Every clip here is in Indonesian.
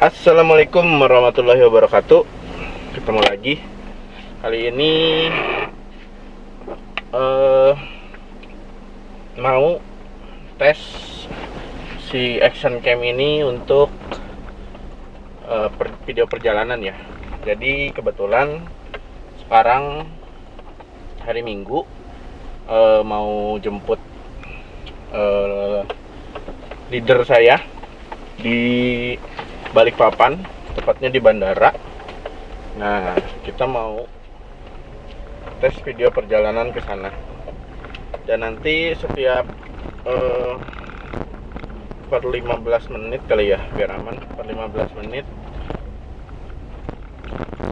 Assalamualaikum warahmatullahi wabarakatuh. Ketemu lagi. Kali ini mau tes si action cam ini untuk video perjalanan ya. Jadi kebetulan sekarang hari Minggu, mau jemput leader saya di Balikpapan, tepatnya di bandara. Nah, kita mau tes video perjalanan ke sana. Dan nanti setiap per 15 menit kali ya, biar aman, per 15 menit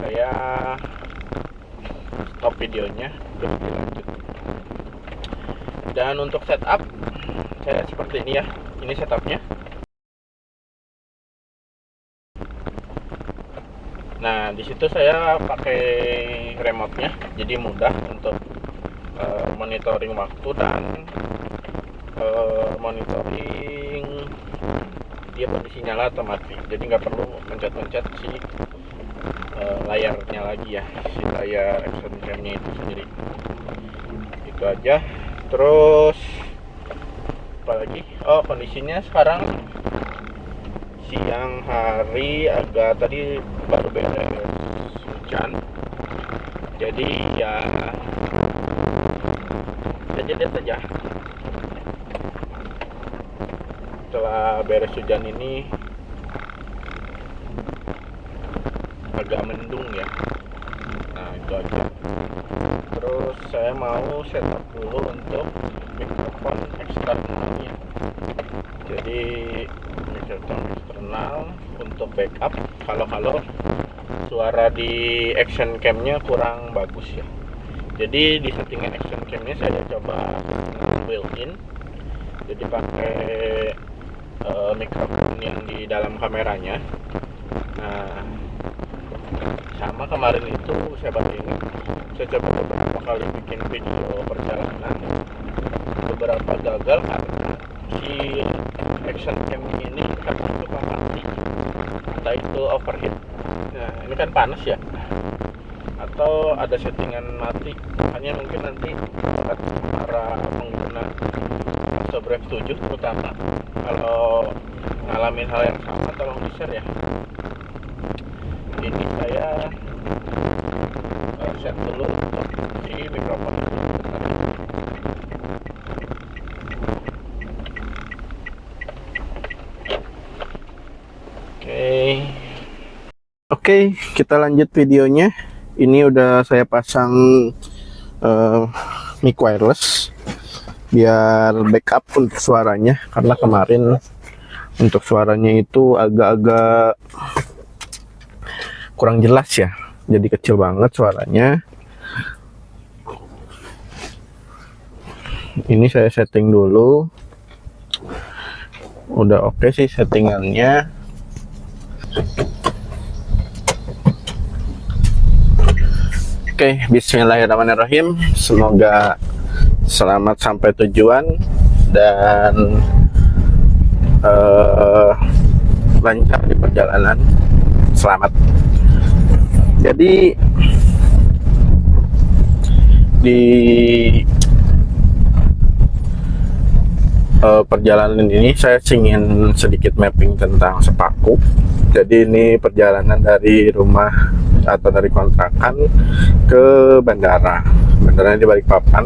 saya stop videonya terus dilanjut. Dan untuk setup saya seperti ini ya. Ini setupnya. Nah, di situ saya pakai remote-nya, jadi mudah untuk monitoring waktu dan monitoring dia kondisi nyala atau mati. Jadi nggak perlu pencet-pencet si layarnya lagi ya, si layar action cam-nya itu sendiri. Itu aja. Terus apalagi? Oh, kondisinya sekarang siang hari, agak tadi baru beres hujan, jadi ya lihat aja. Setelah beres hujan ini agak mendung ya. Nah, itu aja. Terus saya mau setup dulu untuk mikrofon eksternalnya. Jadi mikrofon eksternal untuk backup kalau suara di action cam-nya kurang bagus ya. Jadi di settingan action cam-nya saya coba built-in. Jadi pakai mikrofon yang di dalam kameranya. Nah, sama kemarin itu saya baru ingat, saya coba beberapa kali bikin video perjalanan, beberapa gagal karena si action cam ini kadang suka mati, entah itu overheat. Nah, ini kan panas ya, atau ada settingan mati. Hanya mungkin nanti buat para pengguna Asobref 7 terutama, kalau ngalamin hal yang sama tolong di-share ya. Ini saya set dulu untuk si mikrofon itu. Oke, kita lanjut videonya. Ini udah saya pasang mic wireless biar backup untuk suaranya, karena kemarin untuk suaranya itu agak-agak kurang jelas ya, jadi kecil banget suaranya. Ini saya setting dulu, udah oke sih settingannya. Oke, bismillahirrahmanirrahim. Semoga selamat sampai tujuan dan lancar di perjalanan. Selamat. Jadi di perjalanan ini saya ingin sedikit mapping tentang Sepaku. Jadi ini perjalanan dari rumah atau dari kontrakan ke bandara. Bandaranya di Balikpapan.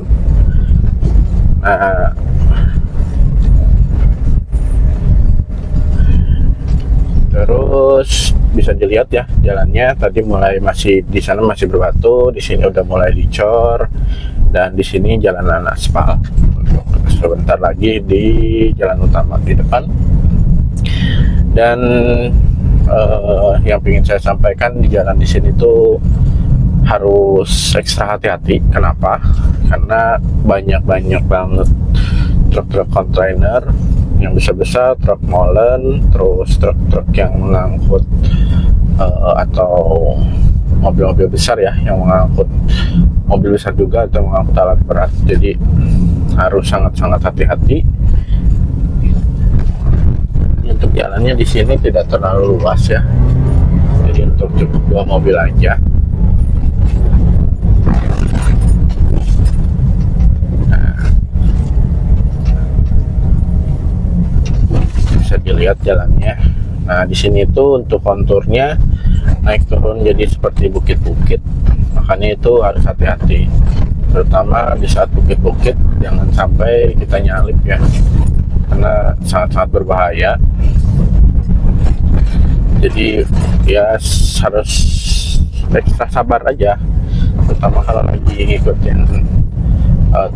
Terus bisa dilihat ya jalannya, tadi mulai masih di sana masih berbatu, di sini udah mulai dicor, dan di sini jalanan aspal. Sebentar lagi di jalan utama di depan. Dan yang ingin saya sampaikan, di jalan di sini tuh harus ekstra hati-hati. Kenapa? Karena banyak banget truk-truk kontainer yang besar-besar, truk molen, terus truk-truk yang mengangkut atau mobil-mobil besar ya, yang mengangkut mobil besar juga atau mengangkut alat berat. Jadi harus sangat-sangat hati-hati. Untuk jalannya di sini tidak terlalu luas ya, jadi untuk cukup 2 mobil aja. Bisa dilihat jalannya. Nah, di sini tuh untuk konturnya naik turun jadi seperti bukit-bukit, makanya itu harus hati-hati, terutama di saat bukit-bukit jangan sampai kita nyalip ya, karena sangat-sangat berbahaya. Jadi ya harus ekstra sabar aja, terutama kalau lagi ngikutin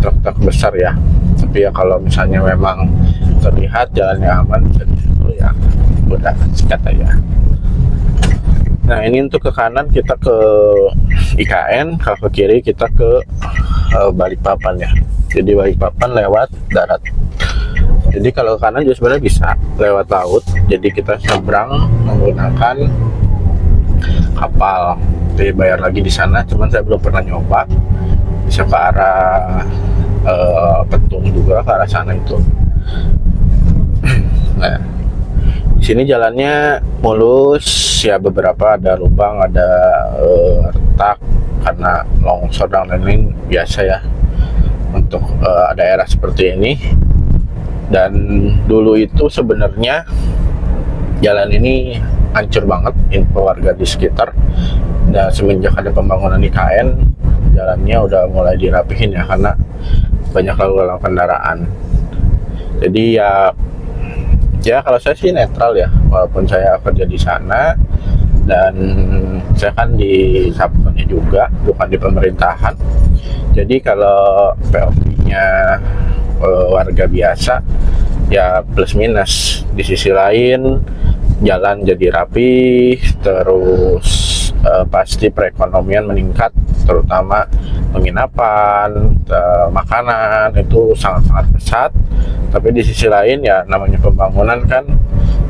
truk-truk besar ya. Tapi ya kalau misalnya memang terlihat jalannya aman, jadi itu ya udah sikat aja. Nah, ini untuk ke kanan kita ke IKN, kalau ke kiri kita ke Balikpapan ya. Jadi Balikpapan lewat darat. Jadi kalau ke kanan juga sebenarnya bisa lewat laut. Jadi kita seberang menggunakan kapal. Jadi bayar lagi di sana, cuman saya belum pernah nyoba. Bisa ke arah Petung juga, ke arah sana itu. Nah, di sini jalannya mulus ya, beberapa ada lubang, ada retak karena longsor dan lain-lain, biasa ya untuk daerah seperti ini. Dan dulu itu sebenarnya jalan ini hancur banget, info warga di sekitar. Dan semenjak ada pembangunan IKN, jalannya udah mulai dirapihin ya, karena banyak lalu lalang kendaraan. Jadi ya kalau saya sih netral ya, walaupun saya kerja di sana dan saya kan di Sabtonya juga, bukan di pemerintahan. Jadi kalau POV-nya warga biasa ya plus minus. Di sisi lain jalan jadi rapi, terus pasti perekonomian meningkat, terutama penginapan, makanan itu sangat-sangat pesat. Tapi di sisi lain ya namanya pembangunan kan,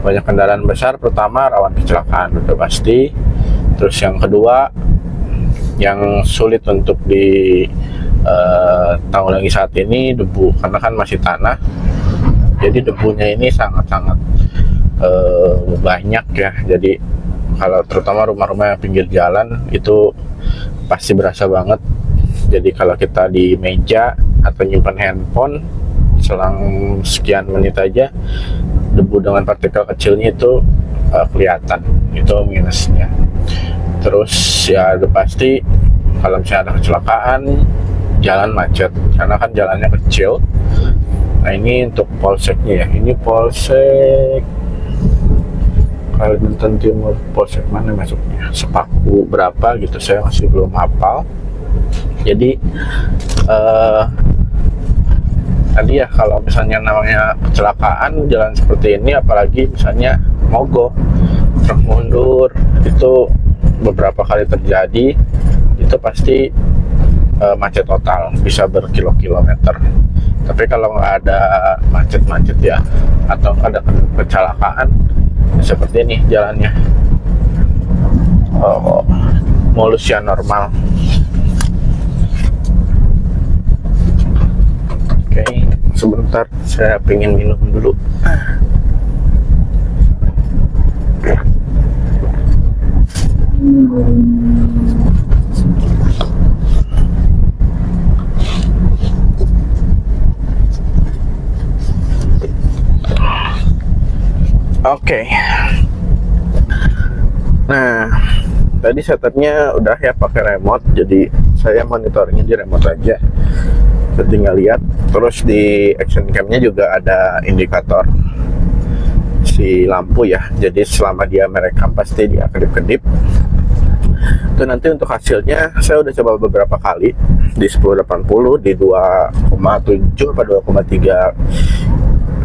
banyak kendaraan besar, pertama rawan kecelakaan udah pasti. Terus yang kedua yang sulit untuk ditanggulangi saat ini debu, karena kan masih tanah, jadi debunya ini sangat-sangat banyak ya. Jadi kalau terutama rumah-rumah yang pinggir jalan itu pasti berasa banget. Jadi kalau kita di meja atau nyimpan handphone selang sekian menit aja, debu dengan partikel kecilnya itu kelihatan, itu minusnya. Terus ya udah pasti kalau misalnya ada kecelakaan, jalan macet karena kan jalannya kecil. Nah, ini untuk polseknya ya, ini polsek Kalimantan Timur, polsek mana masuknya, Sepaku berapa gitu, saya masih belum hafal. Jadi tadi ya kalau misalnya namanya kecelakaan jalan seperti ini, apalagi misalnya mogok, truk mundur, itu beberapa kali terjadi, itu pasti macet total, bisa berkilo-kilometer. Tapi kalau nggak ada macet-macet ya, atau nggak ada kecelakaan seperti ini jalannya, mulus ya, normal. Oke, sebentar saya pengen minum dulu. Oke. Nah, tadi setupnya udah ya pakai remote, jadi saya monitornya di remote aja. Saya tinggal lihat. Terus di action cam-nya juga ada indikator si lampu ya. Jadi selama dia merekam pasti dia kedip-kedip. Itu nanti untuk hasilnya saya udah coba beberapa kali di 1080, di 2,7 atau 2,3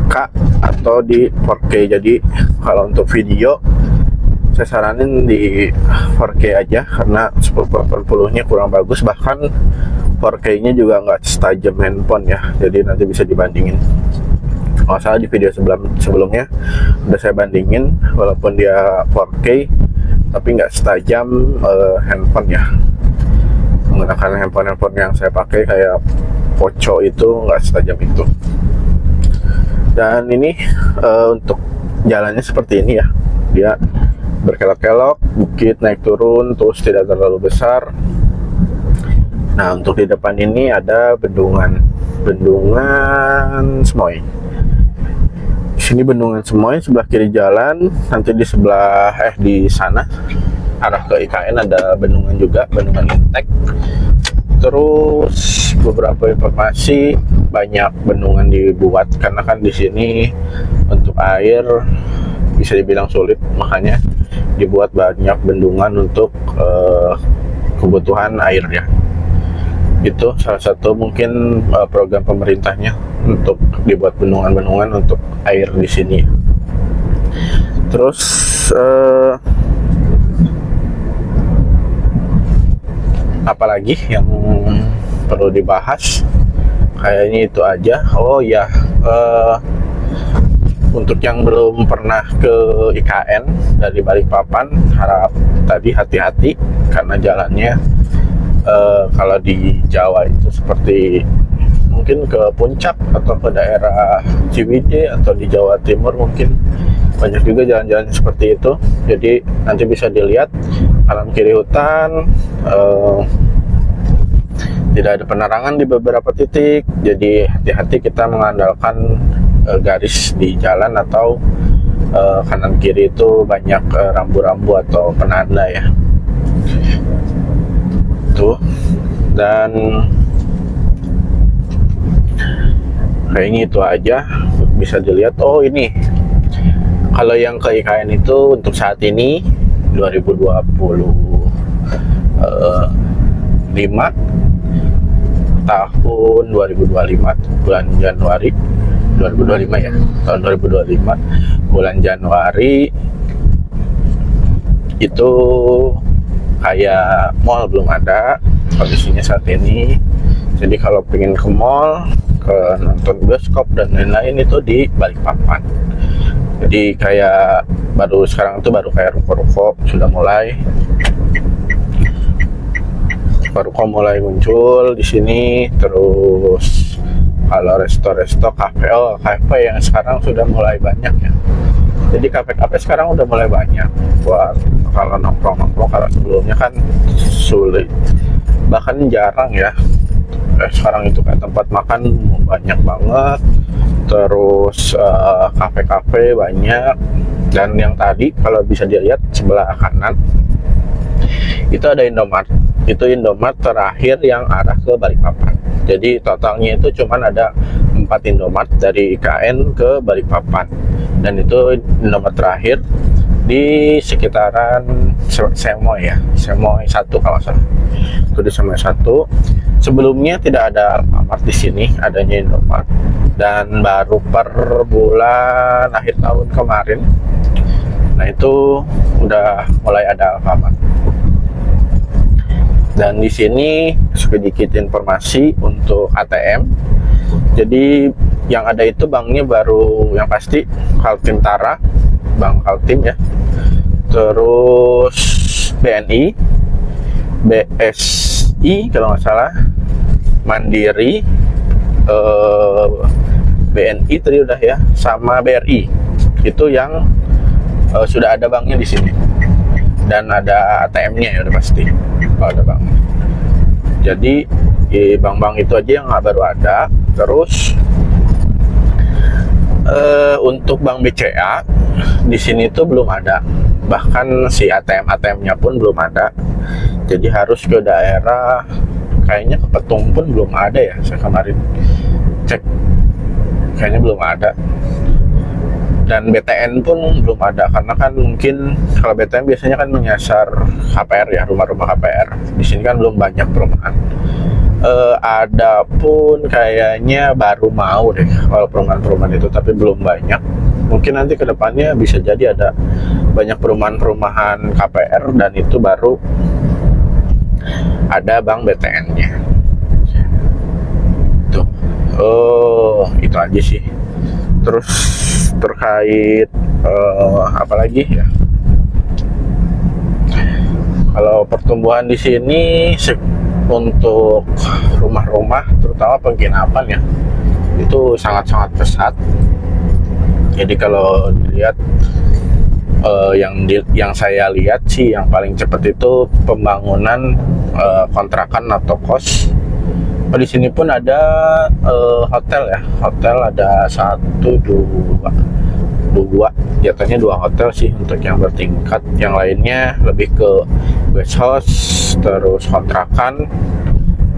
K atau di 4K. Jadi kalau untuk video saya saranin di 4K aja, karena 1080-nya kurang bagus, bahkan 4K-nya juga nggak setajam handphone ya. Jadi nanti bisa dibandingin. Kalau salah di video sebelumnya udah saya bandingin, walaupun dia 4K tapi nggak setajam handphone ya. Menggunakan handphone yang saya pakai kayak Poco itu nggak setajam itu. Dan ini untuk jalannya seperti ini ya, dia berkelok-kelok, bukit naik turun, terus tidak terlalu besar. Nah, untuk di depan ini ada bendungan Semoy. Di sini bendungan Semoy, sebelah kiri jalan. Nanti di sebelah di sana arah ke IKN ada bendungan juga, bendungan Intek. Terus beberapa informasi, banyak bendungan dibuat karena kan di sini untuk air bisa dibilang sulit, makanya dibuat banyak bendungan untuk kebutuhan air ya. Itu salah satu mungkin program pemerintahnya untuk dibuat bendungan-bendungan untuk air di sini. Terus apalagi yang perlu dibahas, kayaknya itu aja. Oh ya, untuk yang belum pernah ke IKN dari Balikpapan, harap tadi hati-hati karena jalannya kalau di Jawa itu seperti mungkin ke puncak atau ke daerah Ciwidey, atau di Jawa Timur mungkin banyak juga jalan-jalan seperti itu. Jadi nanti bisa dilihat kanan kiri hutan, tidak ada penerangan di beberapa titik. Jadi hati-hati kita mengandalkan garis di jalan atau kanan kiri itu banyak rambu-rambu atau penanda ya. Tuh, dan kayaknya itu aja bisa dilihat. Oh ini, kalau yang ke IKN itu untuk saat ini 2025 tahun 2025 bulan Januari 2025 ya, tahun 2025 bulan Januari itu kayak mall belum ada kondisinya saat ini. Jadi kalau pengen ke mall, ke nonton bioskop dan lain-lain itu di Balikpapan. Jadi kayak sekarang itu baru kayak ruko-ruko sudah mulai, ruko mulai muncul di sini. Terus kalau resto-resto, kafe yang sekarang sudah mulai banyak ya. Jadi kafe-kafe sekarang udah mulai banyak buat kalau nongkrong-nongkrong. Kalau sebelumnya kan sulit, bahkan jarang ya. Sekarang itu kayak tempat makan banyak banget, terus kafe-kafe banyak. Dan yang tadi kalau bisa dilihat sebelah kanan itu ada Indomart. Itu Indomart terakhir yang arah ke Balikpapan. Jadi totalnya itu cuman ada 4 Indomart dari IKN ke Balikpapan, dan itu Indomart terakhir di sekitaran Semoy ya, Semoy 1 kalau salah. Itu di Semoy 1. Sebelumnya tidak ada Alfamart di sini, adanya Indomart. Dan baru per bulan akhir tahun kemarin, nah itu udah mulai ada Alfamart. Dan di sini sedikit informasi untuk ATM. Jadi yang ada itu banknya baru yang pasti Kaltim Tara, Bank Kaltim ya. Terus BNI, BSI kalau nggak salah, Mandiri, BNI tadi udah ya, sama BRI. Itu yang sudah ada banknya di sini. Dan ada ATM-nya ya udah pasti kalau ada bank. Jadi bank-bank itu aja yang baru ada. Terus untuk Bank BCA di sini tuh belum ada. Bahkan si ATM-nya pun belum ada. Jadi harus ke daerah, kayaknya ke Petung pun belum ada ya. Saya kemarin cek, kayaknya belum ada. Dan BTN pun belum ada, karena kan mungkin kalau BTN biasanya kan menyasar KPR ya, rumah-rumah KPR. Di sini kan belum banyak perumahan. Ada pun kayaknya baru mau deh kalau perumahan-perumahan itu, tapi belum banyak. Mungkin nanti kedepannya bisa jadi ada banyak perumahan-perumahan KPR, dan itu baru ada bank BTN-nya. Tuh, itu aja sih. Terus terkait apa lagi ya? Kalau pertumbuhan di sini untuk rumah-rumah, terutama penginapan ya, itu sangat-sangat pesat. Jadi kalau dilihat yang saya lihat sih yang paling cepat itu pembangunan kontrakan atau kos. Di sini pun ada hotel ya, hotel ada 2, jatuhnya 2 hotel sih untuk yang bertingkat. Yang lainnya lebih ke guest house, terus kontrakan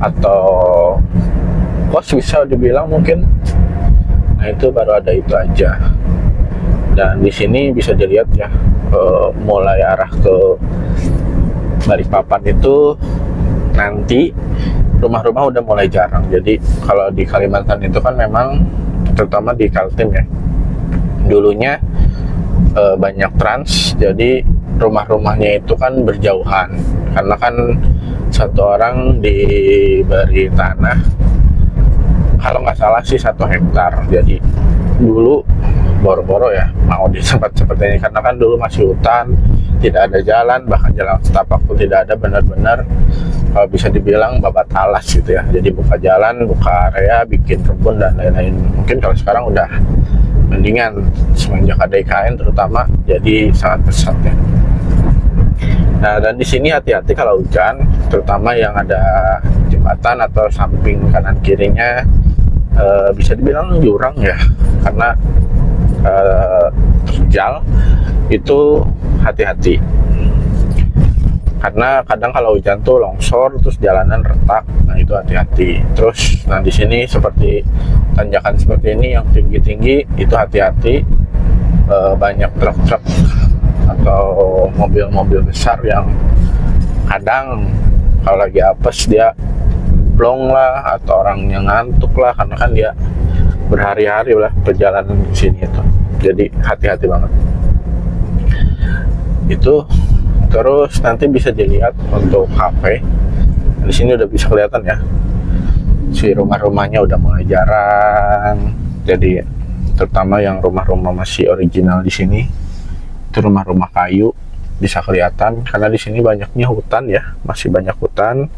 atau kos bisa dibilang mungkin. Nah itu baru ada itu aja. Dan di sini bisa dilihat ya, mulai arah ke Balikpapan itu nanti rumah-rumah udah mulai jarang. Jadi kalau di Kalimantan itu kan memang terutama di Kaltim ya, dulunya banyak trans, jadi rumah-rumahnya itu kan berjauhan karena kan satu orang diberi tanah kalau nggak salah sih 1 hektar. Jadi dulu boro-boro ya mau di tempat seperti ini karena kan dulu masih hutan, tidak ada jalan, bahkan jalan setapak pun tidak ada, benar-benar kalau bisa dibilang babat alas gitu ya. Jadi buka jalan, buka area, bikin kebun dan lain-lain. Mungkin kalau sekarang udah mendingan semenjak ada IKN terutama, jadi sangat pesat ya. Nah dan di sini hati-hati kalau hujan, terutama yang ada jembatan atau samping kanan kirinya bisa dibilang jurang ya, karena terjal itu hati-hati. Karena kadang kalau hujan tuh longsor, terus jalanan retak, nah itu hati-hati. Terus, nah di sini seperti tanjakan seperti ini yang tinggi-tinggi, itu hati-hati. Banyak truk-truk atau mobil-mobil besar yang kadang kalau lagi apes dia plong lah, atau orangnya ngantuk lah, karena kan dia berhari-hari lah perjalanan ke sini itu. Jadi hati-hati banget. Itu. Terus nanti bisa dilihat untuk kafe. Di sini udah bisa kelihatan ya. Si rumah-rumahnya udah mulai jarang. Jadi terutama yang rumah-rumah masih original di sini itu rumah-rumah kayu bisa kelihatan karena di sini banyaknya hutan ya, masih banyak hutan.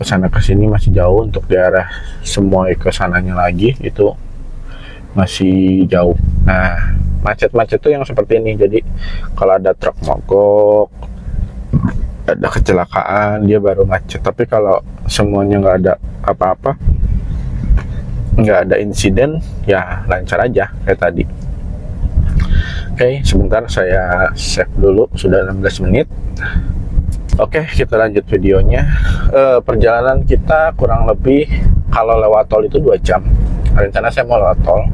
Kesana kesini masih jauh, untuk daerah semua ke sananya lagi itu masih jauh. Nah macet-macet tuh yang seperti ini. Jadi kalau ada truk mogok, ada kecelakaan, dia baru macet. Tapi kalau semuanya nggak ada apa-apa, nggak ada insiden, ya lancar aja kayak tadi. Oke, sebentar saya save dulu, sudah 16 menit. Oke, kita lanjut videonya. Perjalanan kita kurang lebih kalau lewat tol itu 2 jam. Rencana saya mau lewat tol.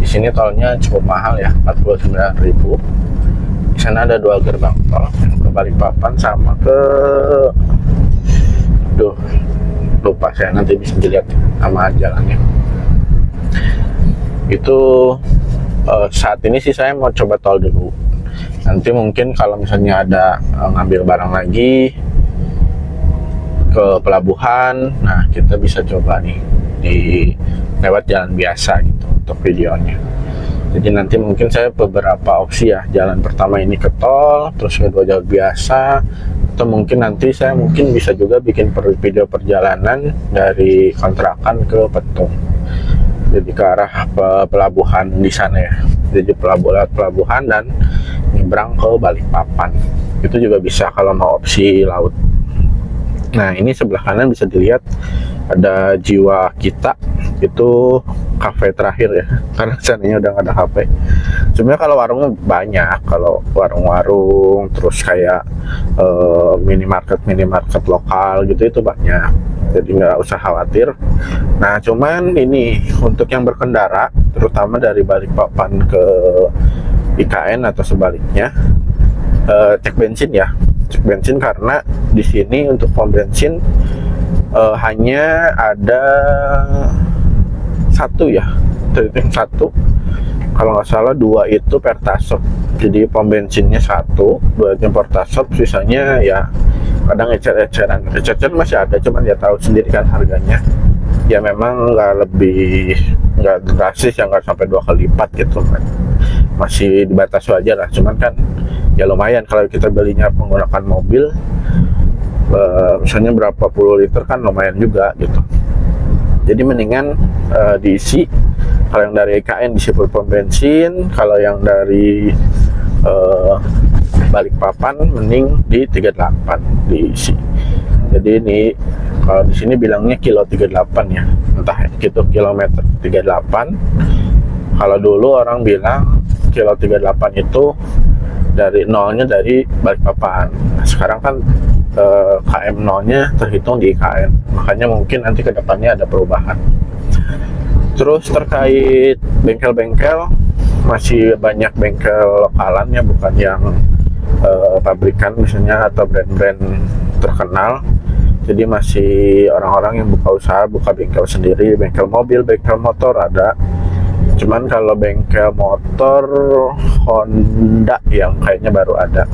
Di sini tolnya cukup mahal ya, 49.000. Di sana ada 2 gerbang tol, yang ke Balikpapan sama ke lupa saya, nanti bisa dilihat nama jalannya. Itu saat ini sih saya mau coba tol dulu. Nanti mungkin kalau misalnya ada ngambil barang lagi ke pelabuhan, nah kita bisa coba nih di lewat jalan biasa gitu untuk videonya. Jadi nanti mungkin saya beberapa opsi ya, jalan pertama ini ke tol, terus kedua jalan biasa, atau mungkin nanti saya bisa juga bikin video perjalanan dari kontrakan ke Petung, jadi ke arah pelabuhan di sana ya. Jadi pelabuhan dan nyebrang ke Balikpapan, itu juga bisa kalau mau opsi laut. Nah ini sebelah kanan bisa dilihat ada Jiwa Kita, itu kafe terakhir ya, karena sananya udah nggak ada kafe. Sebenarnya kalau warungnya banyak, kalau warung-warung terus kayak minimarket lokal gitu itu banyak, jadi nggak usah khawatir. Nah cuman ini untuk yang berkendara terutama dari Balikpapan ke IKN atau sebaliknya, cek bensin ya, cek bensin karena di sini untuk pom bensin hanya ada satu ya, satu, kalau nggak salah 2 itu Pertasop. Jadi pom bensinnya 1, 2 nya Pertasop, sisanya ya kadang ecer-eceran masih ada, cuman ya tahu sendiri kan harganya ya memang nggak drastis ya, nggak sampai 2 kali lipat gitu kan, masih dibatasi aja lah. Cuman kan ya lumayan kalau kita belinya menggunakan mobil, misalnya berapa puluh liter kan lumayan juga gitu. Jadi mendingan diisi Kalau yang dari IKN diisi full pom bensin, kalau yang dari Balikpapan mending di 38 diisi. Jadi ini kalau di sini bilangnya kilo 38 ya, entah itu kilometer 38. Kalau dulu orang bilang kilo 38 itu dari nolnya dari Balikpapan. Nah, sekarang kan KM nolnya terhitung di IKN, makanya mungkin nanti kedepannya ada perubahan. Terus terkait bengkel-bengkel, masih banyak bengkel lokalan ya, bukan yang pabrikan misalnya atau brand-brand terkenal. Jadi masih orang-orang yang buka usaha, buka bengkel sendiri, bengkel mobil, bengkel motor ada. Cuman kalau bengkel motor Honda yang kayaknya baru ada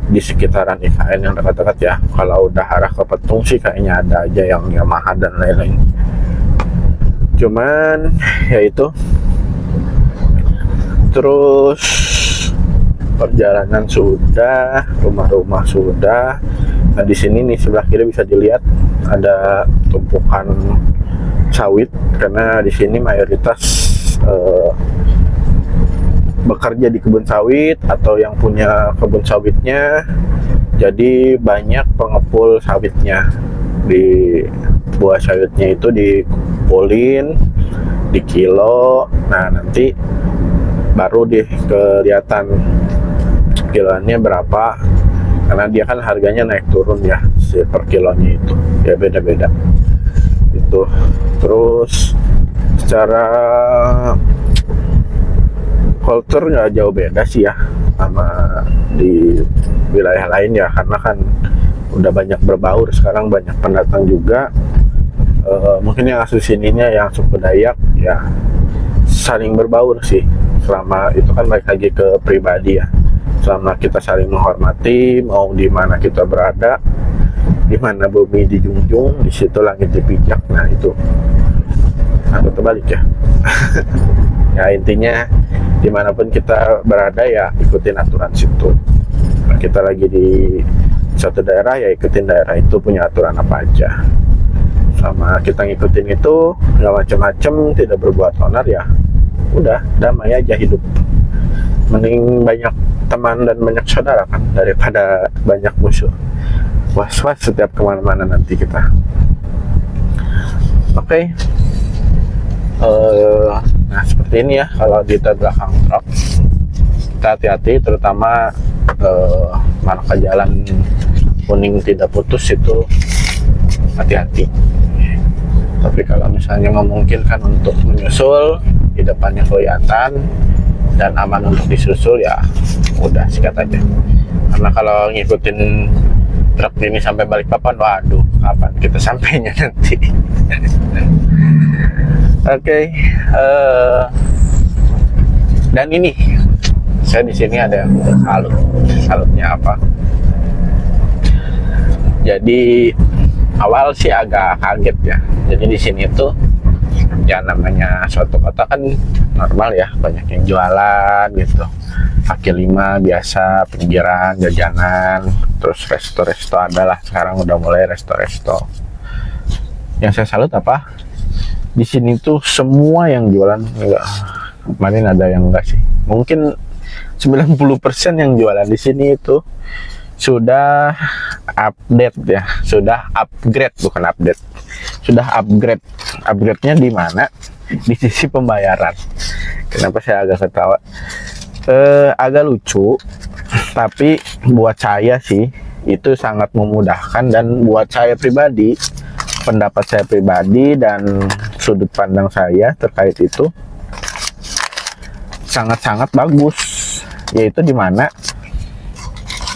di sekitaran IKN yang dekat-dekat ya. Kalau udah arah ke Petung sih kayaknya ada aja yang Yamaha dan lain-lain. Cuman ya itu. Terus perjalanan sudah, rumah-rumah sudah. Nah di sini nih sebelah kiri bisa dilihat ada tumpukan sawit karena di sini mayoritas bekerja di kebun sawit atau yang punya kebun sawitnya. Jadi banyak pengepul sawitnya. Di buah sawitnya itu dikumpulin, dikilo. Nah nanti baru deh kelihatan kiloannya berapa, karena dia kan harganya naik turun ya si per kilonya itu ya, beda-beda itu. Terus secara culture nggak jauh beda sih ya sama di wilayah lain ya, karena kan udah banyak berbaur sekarang, banyak pendatang juga. Mungkin yang asli sininya yang suku Dayak ya saling berbaur sih. Selama itu kan balik lagi ke pribadi ya, selama kita saling menghormati, mau di mana kita berada, di mana bumi dijunjung, di situ langit dipijak. Nah itu aku terbalik ya. Ya intinya dimanapun kita berada ya ikutin aturan situ. Nah, kita lagi di satu daerah ya ikutin daerah itu punya aturan apa aja. Sama kita ngikutin itu nggak macem-macem, tidak berbuat onar ya udah damai aja hidup. Mending banyak teman dan banyak saudara kan daripada banyak musuh. Was-was setiap kemana-mana nanti kita. Oke. Nah seperti ini ya kalau di belakang truk. Kita hati-hati, terutama marka jalan kuning tidak putus itu hati-hati. Tapi kalau misalnya memungkinkan untuk menyusul, di depannya kelihatan dan aman untuk disusul ya udah sikat aja. Karena kalau ngikutin truk ini sampai Balikpapan, waduh kapan kita sampainya nanti. Oke, dan ini saya di sini ada yang salutnya apa? Jadi awal sih agak kaget ya. Jadi di sini tuh ya namanya suatu kota kan normal ya, banyak yang jualan gitu, kaki lima biasa, pinggiran, jajanan, terus resto-resto adalah. Sekarang udah mulai resto-resto. Yang saya salut apa? Di sini tuh semua yang jualan, enggak, kemarin ada yang enggak sih, mungkin 90% yang jualan di sini itu sudah update ya, sudah upgrade, bukan update, sudah upgrade. Upgrade-nya di mana? Di sisi pembayaran. Kenapa saya agak ketawa? Agak lucu, tapi buat saya sih itu sangat memudahkan, dan buat saya pribadi, pendapat saya pribadi dan sudut pandang saya terkait itu sangat-sangat bagus. Yaitu di mana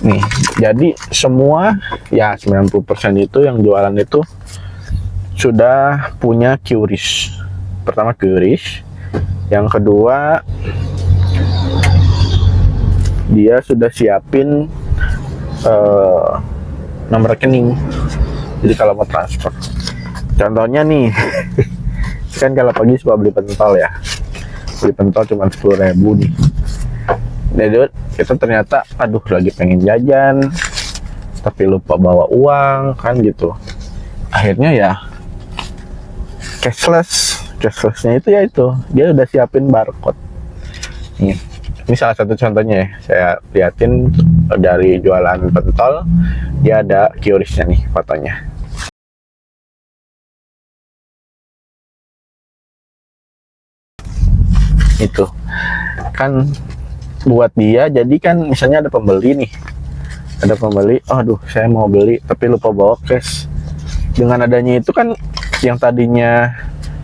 nih, jadi semua ya 90% itu yang jualan itu sudah punya QRIS. Pertama QRIS, yang kedua dia sudah siapin nomor rekening. Jadi kalau mau transfer, contohnya nih kan kalau pagi suka beli pentol ya, beli pentol cuma 10.000 nih. Jadi kita ternyata aduh lagi pengen jajan tapi lupa bawa uang kan gitu. Akhirnya ya cashless cashlessnya itu ya itu dia udah siapin barcode. Ini salah satu contohnya ya, saya liatin dari jualan pentol, dia ada QRIS-nya nih fotonya. Itu kan buat dia, jadi kan misalnya ada pembeli nih, aduh saya mau beli tapi lupa bawa cash. Dengan adanya itu kan yang tadinya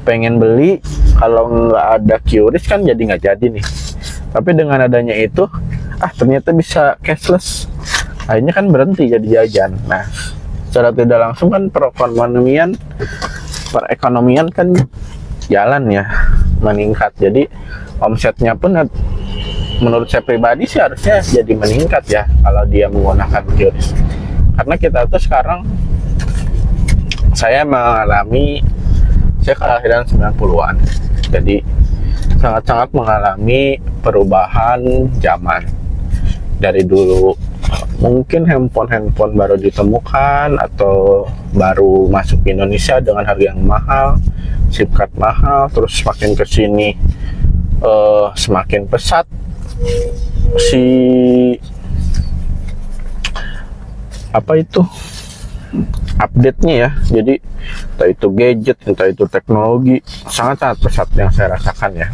pengen beli, kalau nggak ada QRIS kan jadi nggak jadi nih. Tapi dengan adanya itu, ternyata bisa cashless. Akhirnya kan berhenti jadi jajan. Nah, secara tidak langsung kan perekonomian kan jalan ya, meningkat. Jadi omsetnya pun menurut saya pribadi sih harusnya jadi meningkat ya kalau dia menggunakan QRIS. Karena kita tuh sekarang, saya kelahiran 90-an. Jadi sangat-sangat mengalami perubahan zaman. Dari dulu mungkin handphone baru ditemukan atau baru masuk ke Indonesia dengan harga yang mahal, SIM card mahal, terus semakin kesini semakin pesat si update-nya ya. Jadi entah itu gadget, entah itu teknologi, sangat-sangat pesat yang saya rasakan ya.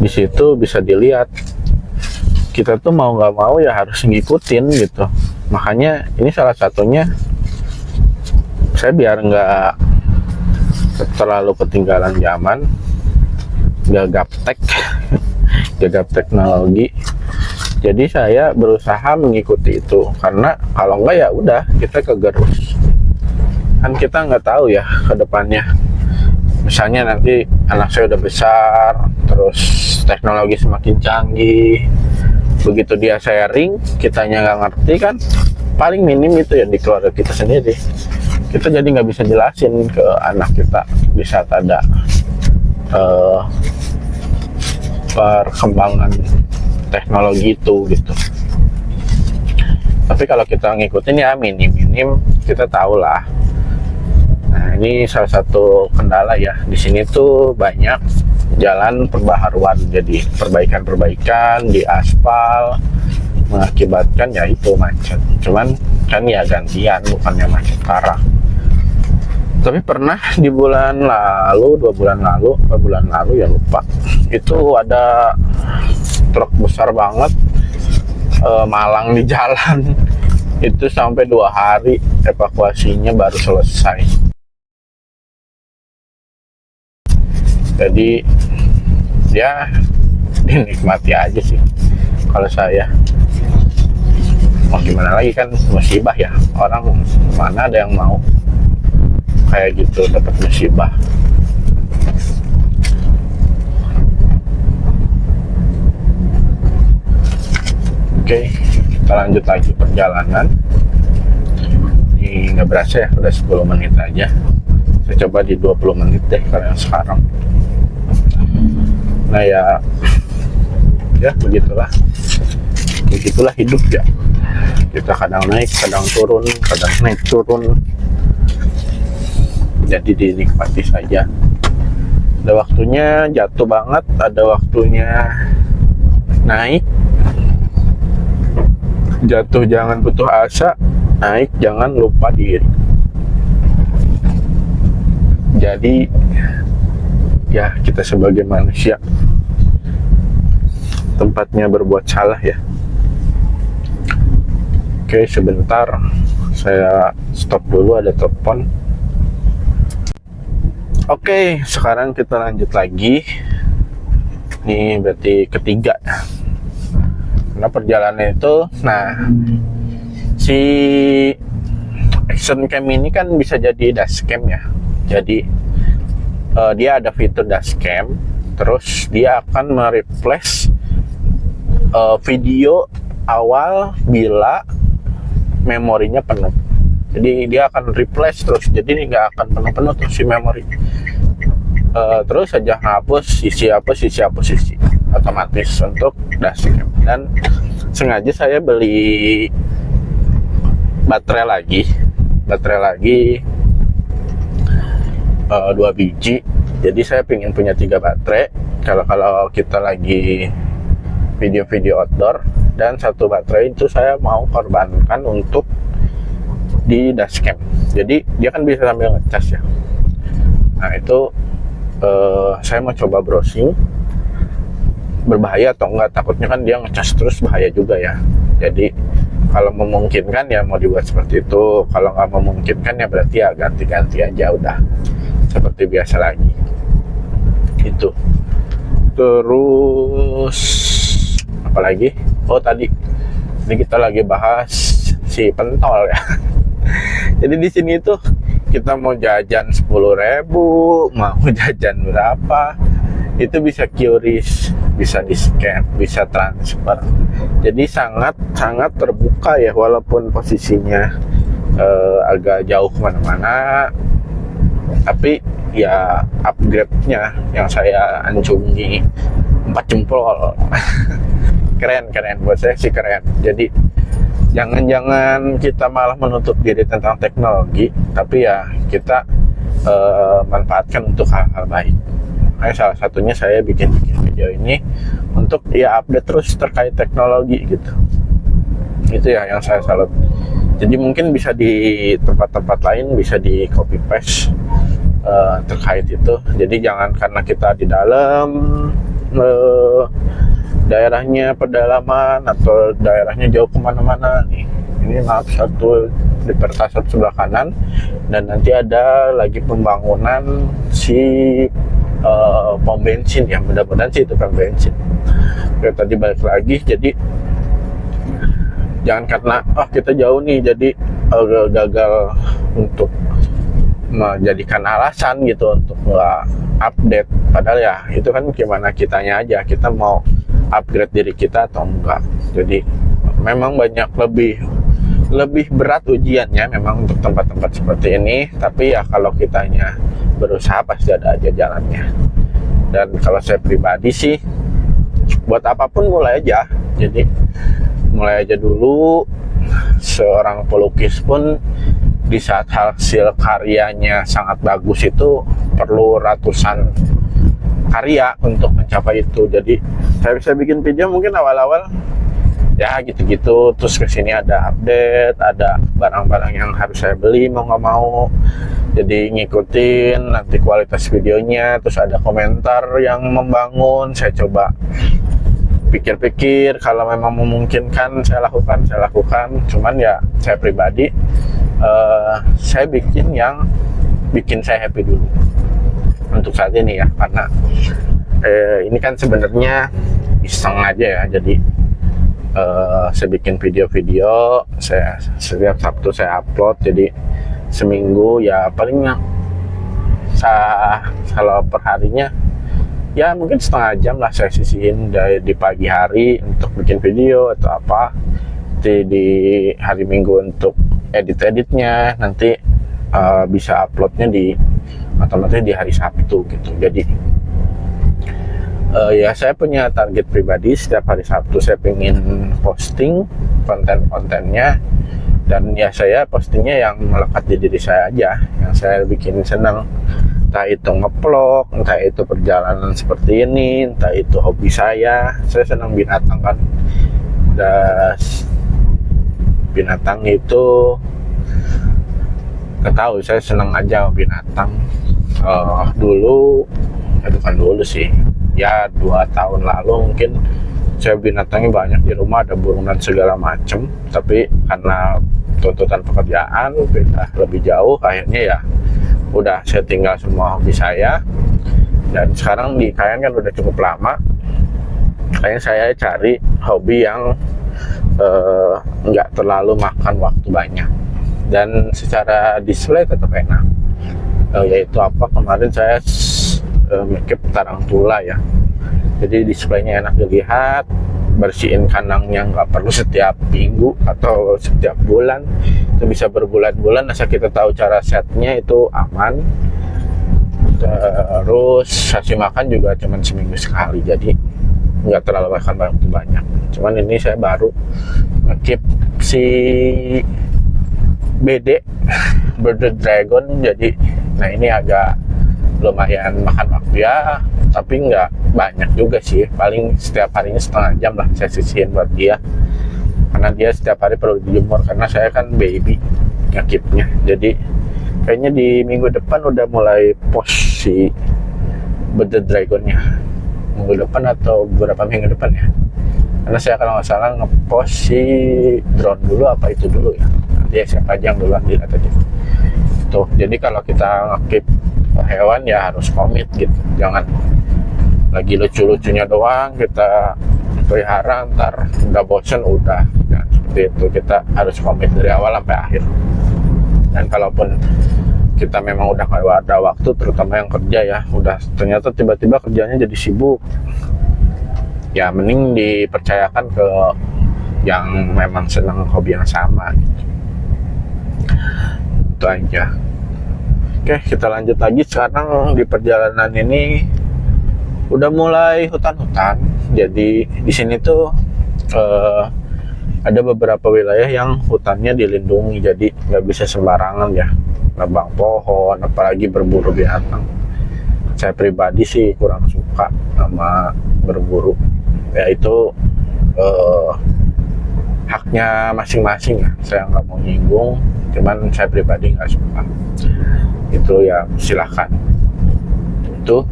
Di situ bisa dilihat kita tuh mau nggak mau ya harus ngikutin gitu. Makanya ini salah satunya saya biar nggak terlalu ketinggalan zaman, nggak gaptek teknologi. Jadi saya berusaha mengikuti itu, karena kalau enggak ya udah kita kegerus. Kan kita nggak tahu ya ke depannya. Misalnya nanti anak saya udah besar, terus teknologi semakin canggih, begitu dia sharing, kitanya nggak ngerti kan, paling minim itu ya di keluarga kita sendiri. Kita jadi nggak bisa jelasin ke anak kita di saat ada perkembangan teknologi itu gitu. Tapi kalau kita ngikutin ya minim kita tahu lah. Nah, ini salah satu kendala ya. Di sini tuh banyak jalan perbaharuan, jadi perbaikan di aspal, mengakibatkan ya itu macet. Cuman kan ya gantian, bukannya macet parah. Tapi pernah di bulan lalu, 2 bulan lalu ya lupa, itu ada truk besar banget malang di jalan. Itu sampai 2 hari evakuasinya baru selesai. Jadi ya dinikmati aja sih kalau saya. Mau gimana lagi, kan musibah ya, orang mana ada yang mau kayak gitu dapat musibah. Oke, kita lanjut lagi perjalanan. Ini nggak berasa ya, udah 10 menit aja. Saya coba di 20 menit deh kalau yang sekarang. Nah ya begitulah hidup ya. Kita kadang naik, kadang turun, kadang naik turun. Jadi dinikmati saja. Ada waktunya jatuh banget, ada waktunya naik. Jatuh jangan putus asa, naik jangan lupa diri. Jadi ya kita sebagai manusia tempatnya berbuat salah ya. Oke, sebentar saya stop dulu, ada telepon. Oke, sekarang kita lanjut lagi. Ini berarti ketiga. Karena perjalanan itu, si action cam ini kan bisa jadi dashcam ya. Jadi dia ada fitur dashcam, terus dia akan mereplace video awal bila memorinya penuh. Jadi dia akan replace terus, jadi nggak akan penuh-penuh terus si memori. Terus saja hapus isi otomatis untuk dashcam. Dan sengaja saya beli baterai lagi 2 biji. Jadi saya pengen punya 3 baterai kalau kita lagi video-video outdoor, dan 1 baterai itu saya mau korbankan untuk di dashcam. Jadi dia kan bisa sambil ngecas ya. Nah itu saya mau coba browsing, berbahaya atau enggak, takutnya kan dia ngecas terus bahaya juga ya. Jadi kalau memungkinkan ya mau dibuat seperti itu, kalau nggak memungkinkan ya berarti ya ganti-ganti aja udah seperti biasa lagi itu. Terus apalagi, oh tadi ini kita lagi bahas si pentol ya. Jadi di sini tuh kita mau jajan 10.000, mau jajan berapa, itu bisa QRIS, bisa di scan, bisa transfer. Jadi sangat terbuka ya, walaupun posisinya agak jauh kemana-mana, tapi ya upgrade-nya yang saya ancungi 4 jempol. keren buat saya sih keren. Jadi jangan kita malah menutup diri tentang teknologi, tapi ya kita manfaatkan untuk hal-hal baik. Makanya salah satunya saya bikin video ini untuk ya update terus terkait teknologi gitu. Itu ya yang saya salut. Jadi mungkin bisa di tempat-tempat lain bisa di copy paste terkait itu. Jadi jangan karena kita di dalam daerahnya pedalaman atau daerahnya jauh kemana-mana nih. Ini maaf, satu di pertasop sebelah kanan, dan nanti ada lagi pembangunan si pom bensin ya, mudah-mudahan sih itu pom bensin. Oke, tadi balik lagi, jadi jangan karena kita jauh nih jadi gagal untuk menjadikan alasan gitu untuk nggak update. Padahal ya itu kan gimana kitanya aja, kita mau upgrade diri kita atau enggak. Jadi memang banyak lebih berat ujiannya memang untuk tempat-tempat seperti ini, tapi ya kalau kitanya berusaha pasti ada aja jalannya. Dan kalau saya pribadi sih buat apapun mulai aja. Jadi mulai aja dulu. Seorang pelukis pun di saat hasil karyanya sangat bagus itu perlu ratusan karya untuk mencapai itu. Jadi saya bisa bikin video mungkin awal-awal ya gitu-gitu, terus kesini ada update, ada barang-barang yang harus saya beli mau nggak mau, jadi ngikutin nanti kualitas videonya, terus ada komentar yang membangun, saya coba pikir-pikir, kalau memang memungkinkan saya lakukan. Cuman ya saya pribadi saya bikin yang bikin saya happy dulu untuk saat ini ya, karena ini kan sebenarnya iseng aja ya. Jadi saya bikin video-video, saya setiap Sabtu saya upload, jadi seminggu ya palingnya kalau per harinya ya mungkin setengah jam lah saya sisihin di pagi hari untuk bikin video atau apa, di hari Minggu untuk edit-editnya, nanti bisa uploadnya otomatis di hari Sabtu gitu. Jadi ya saya punya target pribadi, setiap hari Sabtu saya pengen posting konten-kontennya, dan ya saya postingnya yang melekat di diri saya aja, yang saya bikin senang, entah itu nge-vlog, entah itu perjalanan seperti ini, entah itu hobi saya senang binatang kan. Dan binatang itu nggak tahu, saya senang aja binatang. Bukan dulu sih, ya 2 tahun lalu mungkin saya binatangnya banyak di rumah, ada burung dan segala macem, tapi karena tuntutan pekerjaan pindah lebih jauh, akhirnya ya udah saya tinggal semua hobi saya. Dan sekarang di Kayan kan udah cukup lama, kayaknya saya cari hobi yang nggak terlalu makan waktu banyak dan secara display tetap enak. Yaitu apa, kemarin saya make tarantula ya, jadi displaynya enak dilihat, bersihin kandangnya nggak perlu setiap minggu atau setiap bulan, itu bisa berbulan-bulan asal kita tahu cara setnya itu aman. Terus kasih makan juga cuman seminggu sekali, jadi nggak terlalu makan waktu banyak. Cuman ini saya baru nge-keep si BD Bearded Dragon, jadi nah ini agak lumayan makan waktu ya, tapi nggak banyak juga sih, paling setiap harinya setengah jam lah saya sisihin buat dia, karena dia setiap hari perlu dijemur, karena saya kan baby ngakipnya. Jadi kayaknya di minggu depan udah mulai post si Bearded Dragonnya, minggu depan atau beberapa minggu depan ya, karena saya kalau nggak salah ngepost si drone dulu apa itu dulu ya, nanti ya saya pajang dulu, dilihat aja tuh. Jadi kalau kita ngakip hewan ya harus komit gitu, jangan lagi lucu-lucunya doang kita pelihara, ntar udah bosen udah, nah, seperti itu. Kita harus komit dari awal sampai akhir. Dan kalaupun kita memang udah gak ada waktu, terutama yang kerja ya, udah ternyata tiba-tiba kerjanya jadi sibuk, ya mending dipercayakan ke yang memang senang hobi yang sama gitu. Itu aja. Oke, kita lanjut lagi. Sekarang di perjalanan ini udah mulai hutan-hutan. Jadi di sini tuh ada beberapa wilayah yang hutannya dilindungi, jadi nggak bisa sembarangan ya nebang pohon, apalagi berburu binatang. Saya pribadi sih kurang suka sama berburu. Ya itu haknya masing-masing ya. Saya nggak mau nyinggung, cuman saya pribadi nggak suka. Itu ya silahkan. Itu.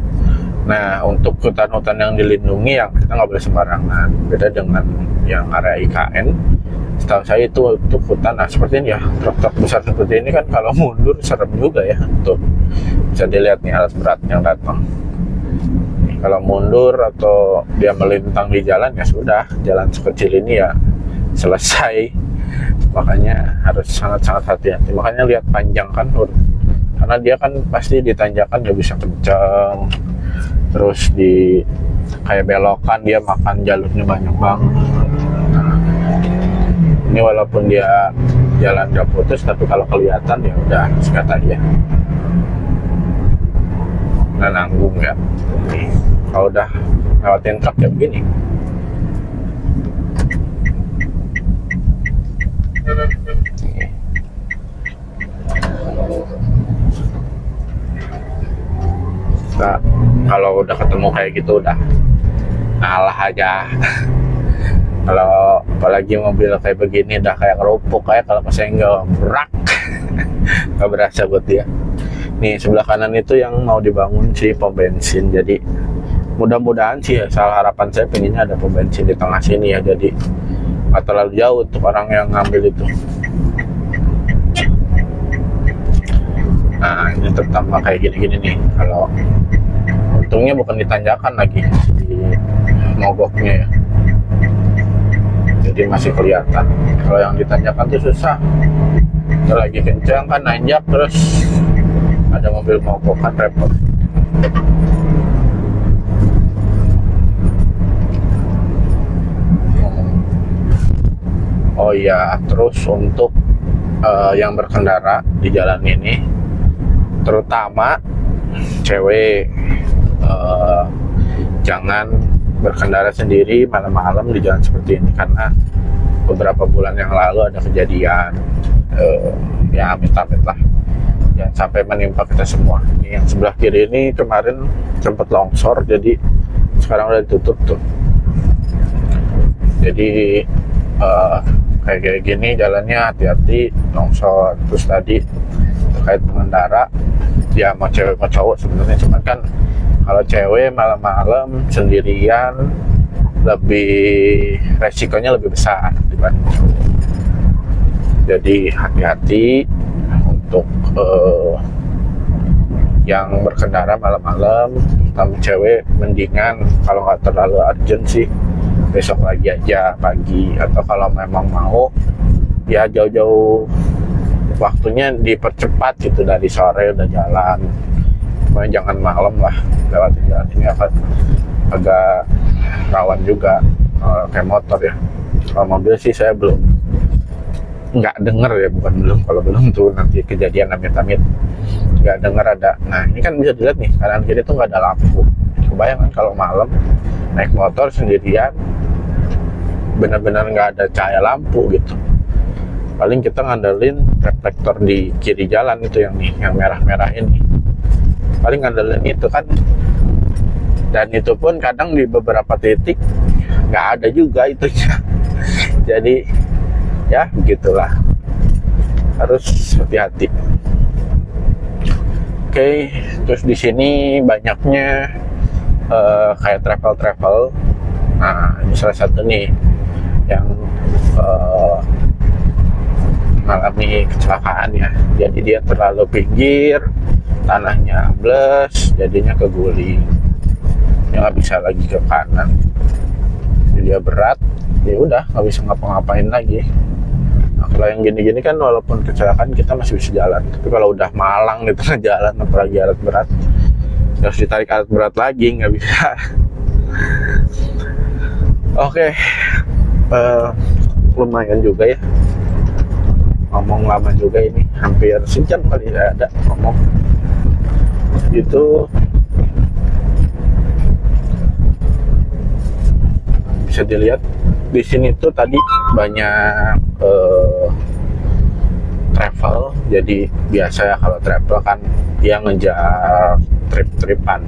Nah, untuk hutan-hutan yang dilindungi yang kita nggak boleh sembarangan. Beda dengan yang area IKN. Setahu saya itu untuk hutan, nah seperti ini ya, truk-truk besar seperti ini kan kalau mundur serem juga ya. Tuh bisa dilihat nih alat berat yang datang. Kalau mundur atau dia melintang di jalan ya sudah, jalan sekecil ini ya selesai. Makanya harus sangat-sangat hati-hati. Makanya lihat panjang kan, karena dia kan pasti ditanjakan nggak bisa kencang. Terus di kayak belokan dia makan jalurnya banyak banget. Nah, ini walaupun dia jalan gak putus, tapi kalau kelihatan ya udah sikat aja. Nah, nanggung ya. Nih, kalau udah lewatin truk ya begini. Nah, kalau udah ketemu kayak gitu udah ngalah aja. Kalau apalagi mobil kayak begini udah kayak kerupuk, kayak kalau pas enggak berak nggak berasa buat dia. Nih sebelah kanan itu yang mau dibangun si pom bensin, jadi mudah-mudahan sih ya, salah harapan saya pengennya ada pom bensin di tengah sini ya, jadi nggak terlalu jauh untuk orang yang ngambil itu. Nah ini terutama kayak gini-gini nih, kalau untungnya bukan ditanjakan lagi di mogoknya ya, jadi masih kelihatan. Kalau yang ditanjakan tuh susah, kalau lagi kencang kan nanjak, terus ada mobil mogok kan repot. Oh iya, terus untuk yang berkendara di jalan ini, terutama cewek, jangan berkendara sendiri malam-malam di jalan seperti ini, karena beberapa bulan yang lalu ada kejadian ya amit-amit lah, jangan sampai menimpa kita semua. Ini yang sebelah kiri ini kemarin sempat longsor, jadi sekarang udah ditutup tuh. Jadi kayak gini jalannya hati-hati, longsor. Terus tadi terkait pengendara, ya mau cewek mau cowok sebenarnya, cuman kan kalau cewek malam-malam sendirian lebih resikonya lebih besar dibanding cowok. Jadi hati-hati untuk yang berkendara malam-malam, terutama cewek, mendingan kalau nggak terlalu urgent sih besok lagi aja pagi, atau kalau memang mau ya jauh-jauh waktunya dipercepat gitu, dari sore udah jalan. Pokoknya jangan malam lah lewatin jalan ini, agak rawan juga kayak motor ya. Kalau mobil sih saya belum nggak denger ya, bukan belum, kalau belum tuh nanti kejadian amit-amit nggak denger ada. Nah ini kan bisa dilihat nih kanan kiri tuh nggak ada lampu. Kebayang kan kalau malam naik motor sendirian benar-benar nggak ada cahaya lampu gitu. Paling kita ngandelin reflektor di kiri jalan itu yang nih, yang merah-merah ini. paling ngandelin itu kan, dan itu pun kadang di beberapa titik nggak ada juga itunya. Jadi ya begitulah, harus hati-hati. Oke, terus di sini banyaknya kayak travel. Nah, ini salah satu nih yang mengalami kecelakaan ya. Jadi dia terlalu pinggir, tanahnya ambles, jadinya keguling. Dia nggak bisa lagi ke kanan. Jadi dia berat, ya udah nggak bisa ngapa-ngapain lagi. Nah, kalau yang gini-gini kan walaupun kecelakaan kita masih bisa jalan. Tapi kalau udah malang di tengah jalan, apalagi alat berat, harus ditarik alat berat lagi, nggak bisa. Oke, lumayan juga ya. Ngomong lama juga ini, hampir sejam kali ya ada ngomong. Itu bisa dilihat di sini tuh tadi banyak travel. Jadi biasa ya kalau travel kan dia ngejar trip-tripan,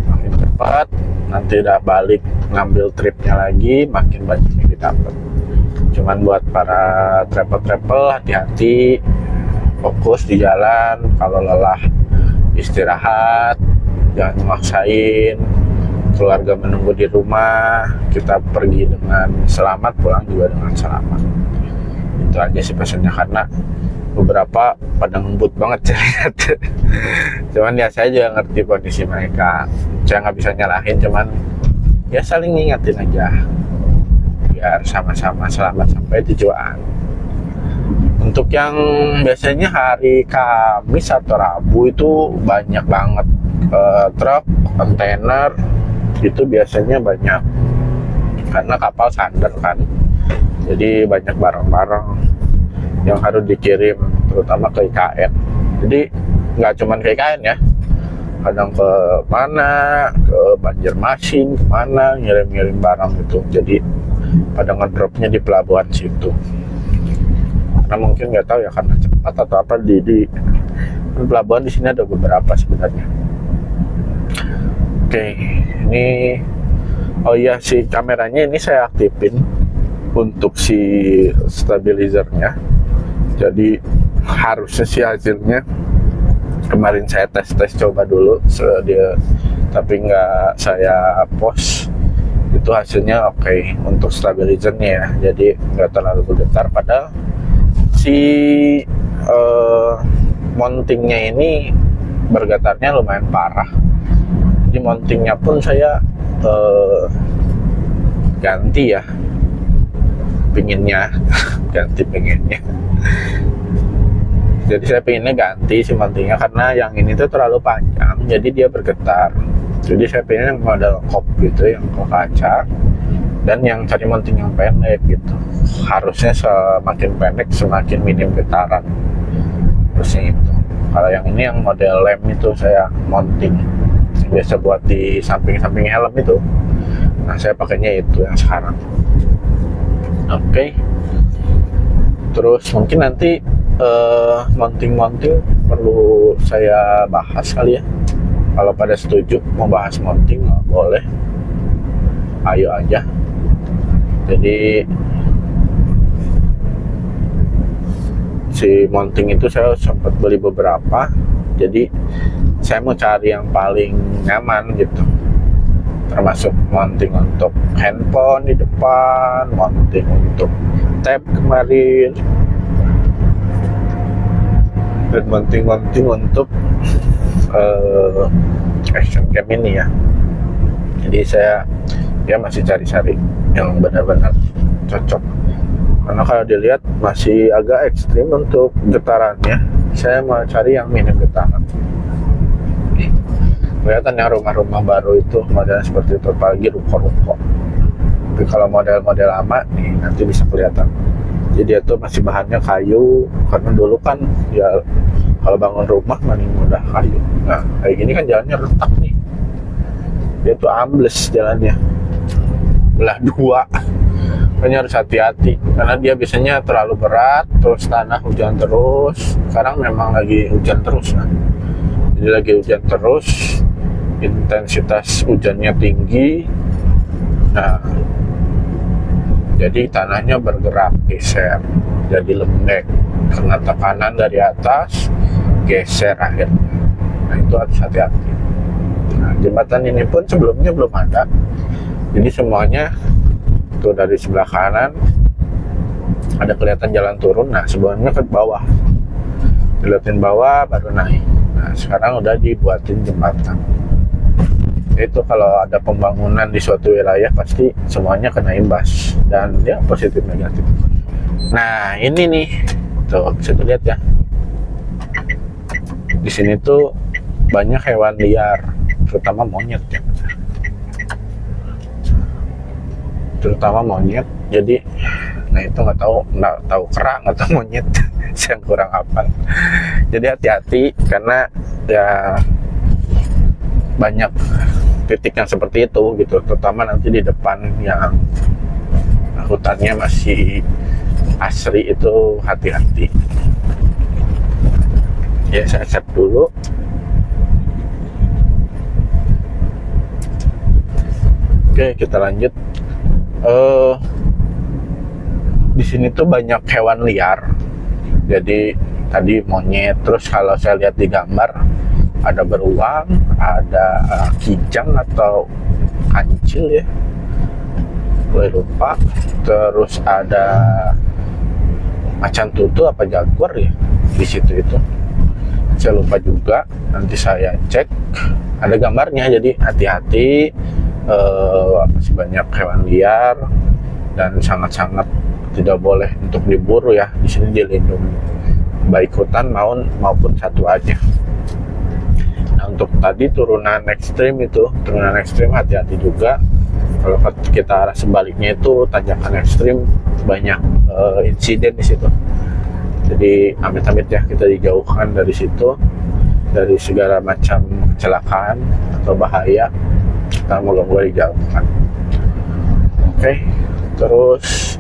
makin cepat nanti udah balik ngambil tripnya lagi, makin banyak yang didapat. Cuman buat para travel hati-hati, fokus di jalan. Kalau lelah istirahat, jangan maksain. Keluarga menunggu di rumah, kita pergi dengan selamat, pulang juga dengan selamat. Itu aja sih pesannya, karena beberapa pada ngebut banget terlihat. Cuman ya saya juga ngerti kondisi mereka, saya nggak bisa nyalahin, cuman ya saling ngingetin aja biar sama-sama selamat sampai tujuan. Untuk yang biasanya hari Kamis atau Rabu itu banyak banget truk, kontainer itu biasanya banyak, karena kapal sandar kan, jadi banyak barang-barang yang harus dikirim, terutama ke IKN. Jadi nggak cuma ke IKN ya, kadang ke mana, ke Banjarmasin, kemana, ngirim-ngirim barang gitu. Jadi pada ngedropnya di pelabuhan situ, karena mungkin nggak tahu ya, karena cepat atau apa, di pelabuhan di sini ada beberapa sebenarnya. Oke, ini oh iya, si kameranya ini saya aktifin untuk si stabilizernya. Jadi harusnya si hasilnya, kemarin saya tes coba dulu dia, tapi nggak saya post. Itu hasilnya oke untuk stabilizernya ya, jadi nggak terlalu bergetar. Padahal si mountingnya ini bergetarnya lumayan parah. Di mountingnya pun saya ganti ya, pinginnya ganti pinginnya. Jadi saya pinginnya ganti si mountingnya, karena yang ini tuh terlalu panjang, jadi dia bergetar. Jadi saya pengen model kop gitu, yang ke kaca, dan yang cari mounting yang pendek gitu. Harusnya semakin pendek semakin minim getaran, harusnya itu. Kalau yang ini yang model lem itu saya mounting biasa buat di samping-samping helm itu. Nah, saya pakainya itu yang sekarang. Oke. Terus mungkin nanti mounting perlu saya bahas kali ya. Kalau pada setuju mau bahas mounting, boleh, ayo aja. Jadi si mounting itu saya sempat beli beberapa, jadi saya mau cari yang paling nyaman gitu, termasuk mounting untuk handphone di depan, mounting untuk tab kemarin, dan mounting untuk action cam ini ya. Jadi saya masih cari-cari yang benar-benar cocok, karena kalau dilihat masih agak ekstrim untuk getarannya. Saya mau cari yang minim getaran. Kelihatan yang rumah-rumah baru itu modelnya seperti itu, apalagi ruko-ruko. Tapi kalau model-model lama nih nanti bisa kelihatan. Jadi itu masih bahannya kayu, karena dulu kan ya kalau bangun rumah paling mudah kayu. Nah, kayak gini kan jalannya retak nih, dia tuh ambles jalannya, belah dua. Makanya harus hati-hati, karena dia biasanya terlalu berat, terus tanah hujan terus. Sekarang memang lagi hujan terus kan, Jadi lagi hujan terus, intensitas hujannya tinggi. Nah, jadi tanahnya bergerak, geser, jadi lembek karena tekanan dari atas, geser akhirnya. Nah, itu harus hati-hati. Nah, jembatan ini pun sebelumnya belum ada, jadi semuanya tuh dari sebelah kanan ada kelihatan jalan turun. Nah, sebelumnya ke bawah, dilihatin bawah baru naik. Nah, sekarang udah dibuatin jembatan. Itu kalau ada pembangunan di suatu wilayah pasti semuanya kena imbas, dan ya positif negatif. Nah, ini nih tuh bisa dilihat ya, di sini tuh banyak hewan liar, terutama monyet ya. Terutama monyet. Jadi nah itu nggak tahu kera nggak tahu monyet. Saya kurang hafal. Jadi hati-hati karena ya banyak titik yang seperti itu gitu, terutama nanti di depan yang hutannya masih asri itu hati-hati. Ya, saya save dulu. Oke, kita lanjut. Di sini tuh banyak hewan liar. Jadi tadi monyet, terus kalau saya lihat di gambar ada beruang, ada kijang atau kancil ya, gue lupa. Terus ada macan tutul apa jaguar ya di situ itu, saya lupa juga. Nanti saya cek, ada gambarnya. Jadi hati-hati, masih banyak hewan liar dan sangat-sangat tidak boleh untuk diburu ya. Di sini dilindungi baik hutan maupun satwa aja. Nah, untuk tadi turunan ekstrim hati-hati juga. Kalau kita arah sebaliknya itu tanjakan ekstrim, banyak insiden di situ. Jadi amit-amit ya, kita dijauhkan dari situ, dari segala macam kecelakaan atau bahaya. Kita moga-moga dijauhkan. Oke, terus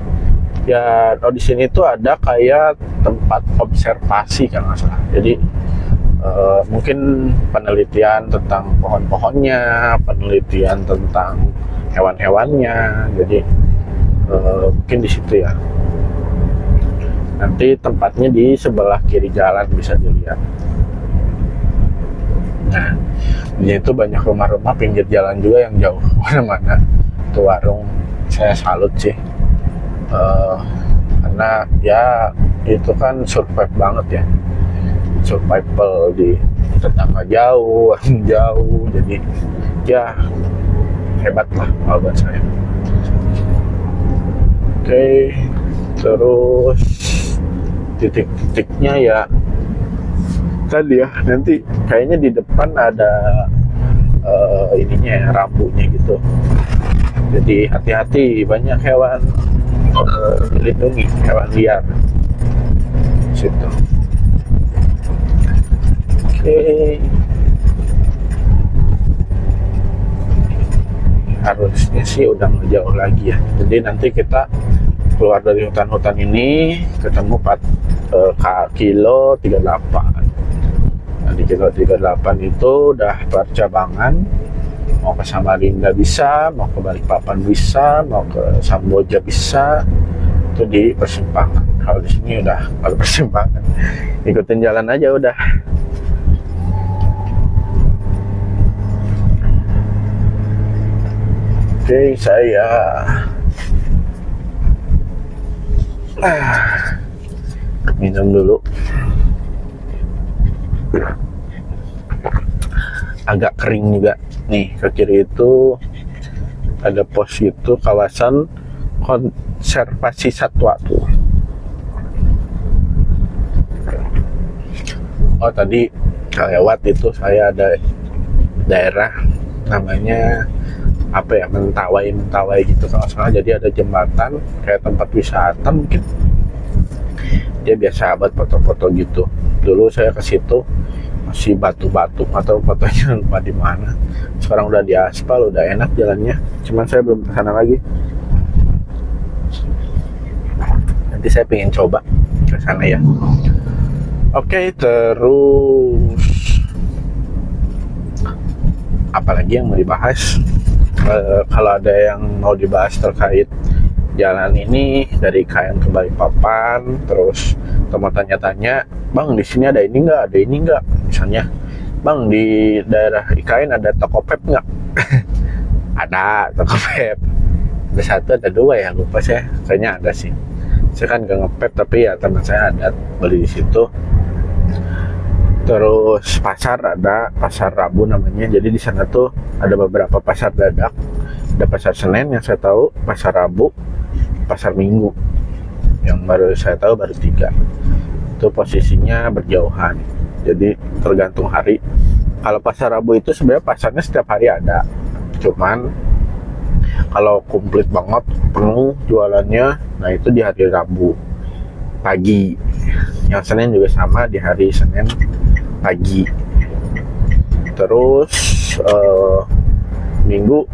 ya di sini tuh ada kayak tempat observasi kan nggak salah. Jadi mungkin penelitian tentang pohon-pohonnya, penelitian tentang hewan-hewannya. Jadi mungkin di situ ya. Nanti tempatnya di sebelah kiri jalan bisa dilihat. Nah, di itu banyak rumah-rumah pinggir jalan juga yang jauh mana-mana. Itu warung, saya salut sih. Karena ya itu kan survive banget ya, survival di tetangga jauh, jauh. Jadi ya hebat lah kalau buat saya. Oke, terus titik-titiknya ya tadi ya, nanti kayaknya di depan ada ininya ya, rambunya gitu. Jadi hati-hati, banyak hewan dilindungi, hewan liar situ. Oke. Harusnya sih udah ngejauh lagi ya. Jadi nanti kita keluar dari hutan-hutan ini ketemu kilo 38. Nah, di kilo 38 itu udah percabangan, mau ke Samarinda bisa, mau ke Balikpapan bisa, mau ke Samboja bisa. Itu di persimpangan. Kalau di sini udah kalau persimpangan, ikutin jalan aja udah. Oke, saya minum dulu. Agak kering juga. Nih, ke kiri itu ada pos itu, kawasan konservasi satwa tuh. Oh, tadi lewat itu saya ada daerah namanya apa ya, Mentawai gitu kalau salah. Jadi ada jembatan kayak tempat wisata mungkin. Dia biasa buat foto-foto gitu. Dulu saya ke situ masih batu-batu atau fotonya lupa di mana. Sekarang udah diaspal, udah enak jalannya. Cuman saya belum ke sana lagi. Nanti saya pengen coba ke sana ya. Oke, terus apalagi yang mau dibahas. Kalau ada yang mau dibahas terkait jalan ini dari KM ke Balikpapan, terus mau tanya-tanya, bang di sini ada ini nggak, misalnya, bang di daerah IKN ada Tokopedia nggak? Ada Tokopedia, ada satu ada dua ya, lupa saya, kayaknya ada sih. Saya kan nggak ngepep, tapi ya teman saya ada beli di situ. Terus pasar ada, pasar Rabu namanya. Jadi di sana tuh ada beberapa pasar dadak. Ada pasar Senin yang saya tahu, pasar Rabu, pasar Minggu. Yang baru saya tahu baru 3. Itu posisinya berjauhan. Jadi tergantung hari. Kalau pasar Rabu itu sebenarnya pasarnya setiap hari ada. Cuman kalau komplit banget penuh jualannya, nah itu di hari Rabu pagi. Yang Senin juga sama, di hari Senin pagi. Terus Minggu,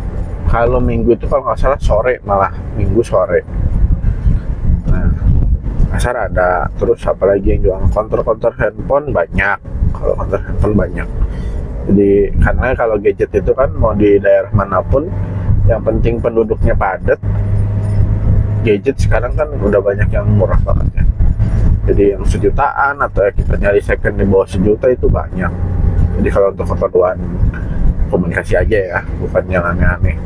kalau Minggu itu kalau nggak salah sore, malah Minggu sore. Nah, pasar ada. Terus apalagi yang jual konter handphone banyak. Kalau konter handphone banyak. Jadi karena kalau gadget itu kan mau di daerah manapun, yang penting penduduknya padat. Gadget sekarang kan udah banyak yang murah banget ya. Jadi yang sejutaan atau kita nyari second di bawah sejuta itu banyak. Jadi kalau untuk keperluan komunikasi aja ya, bukan yang aneh-aneh,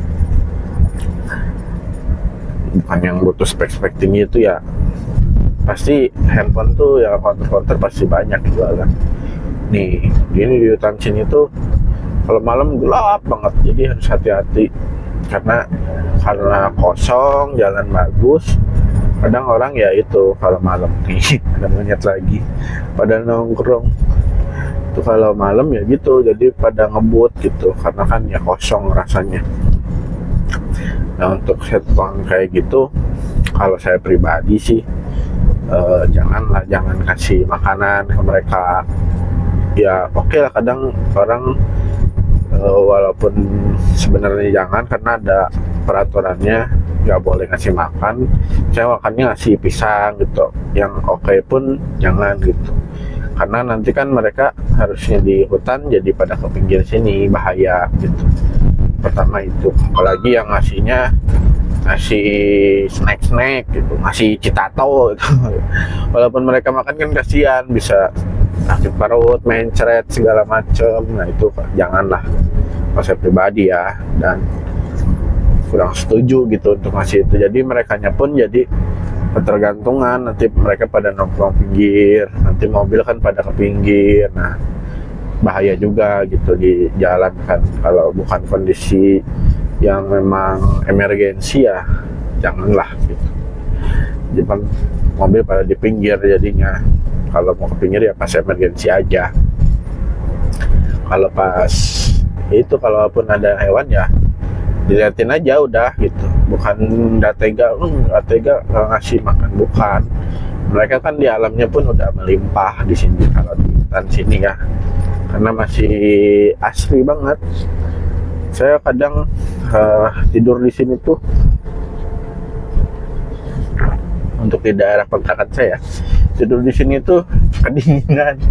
bukan yang butuh spek-spek tinggi itu ya, pasti handphone tuh ya counter pasti banyak jualan. Nih, gini di hutan sini tuh kalau malam gelap banget, jadi harus hati-hati karena kosong, jalan bagus. Kadang orang ya itu kalau malam nih ada monyet lagi pada nongkrong itu kalau malam ya gitu, jadi pada ngebut gitu karena kan ya kosong rasanya. Nah untuk setbang kayak gitu, kalau saya pribadi sih jangan kasih makanan ke mereka. Ya oke lah, kadang orang walaupun sebenarnya jangan karena ada peraturannya, nggak boleh ngasih makan. Saya makannya ngasih pisang gitu, yang oke pun jangan gitu, karena nanti kan mereka harusnya di hutan, jadi pada ke pinggir sini bahaya gitu. Pertama itu, apalagi yang ngasih snack gitu, ngasih citato gitu. Walaupun mereka makan kan kasihan, bisa sakit perut, mencret segala macem. Nah itu janganlah, kalau saya pribadi ya, dan kurang setuju gitu untuk ngasih itu. Jadi merekanya pun jadi ketergantungan, nanti mereka pada nongkrong pinggir, nanti mobil kan pada ke pinggir. Nah bahaya juga gitu di jalan kan. Kalau bukan kondisi yang memang emergensi ya janganlah gitu. Jadi mobil pada di pinggir, jadinya kalau mau ke pinggir ya pas emergensi aja. Kalau pas itu, kalaupun ada hewan ya dilihatin aja udah gitu, bukan nggak tega nggak ngasih makan, bukan. Mereka kan di alamnya pun udah melimpah di sini kalau di hutan sini ya, karena masih asri banget. Saya kadang tidur di sini tuh, untuk di daerah kontrakan saya, tidur di sini tuh kedinginan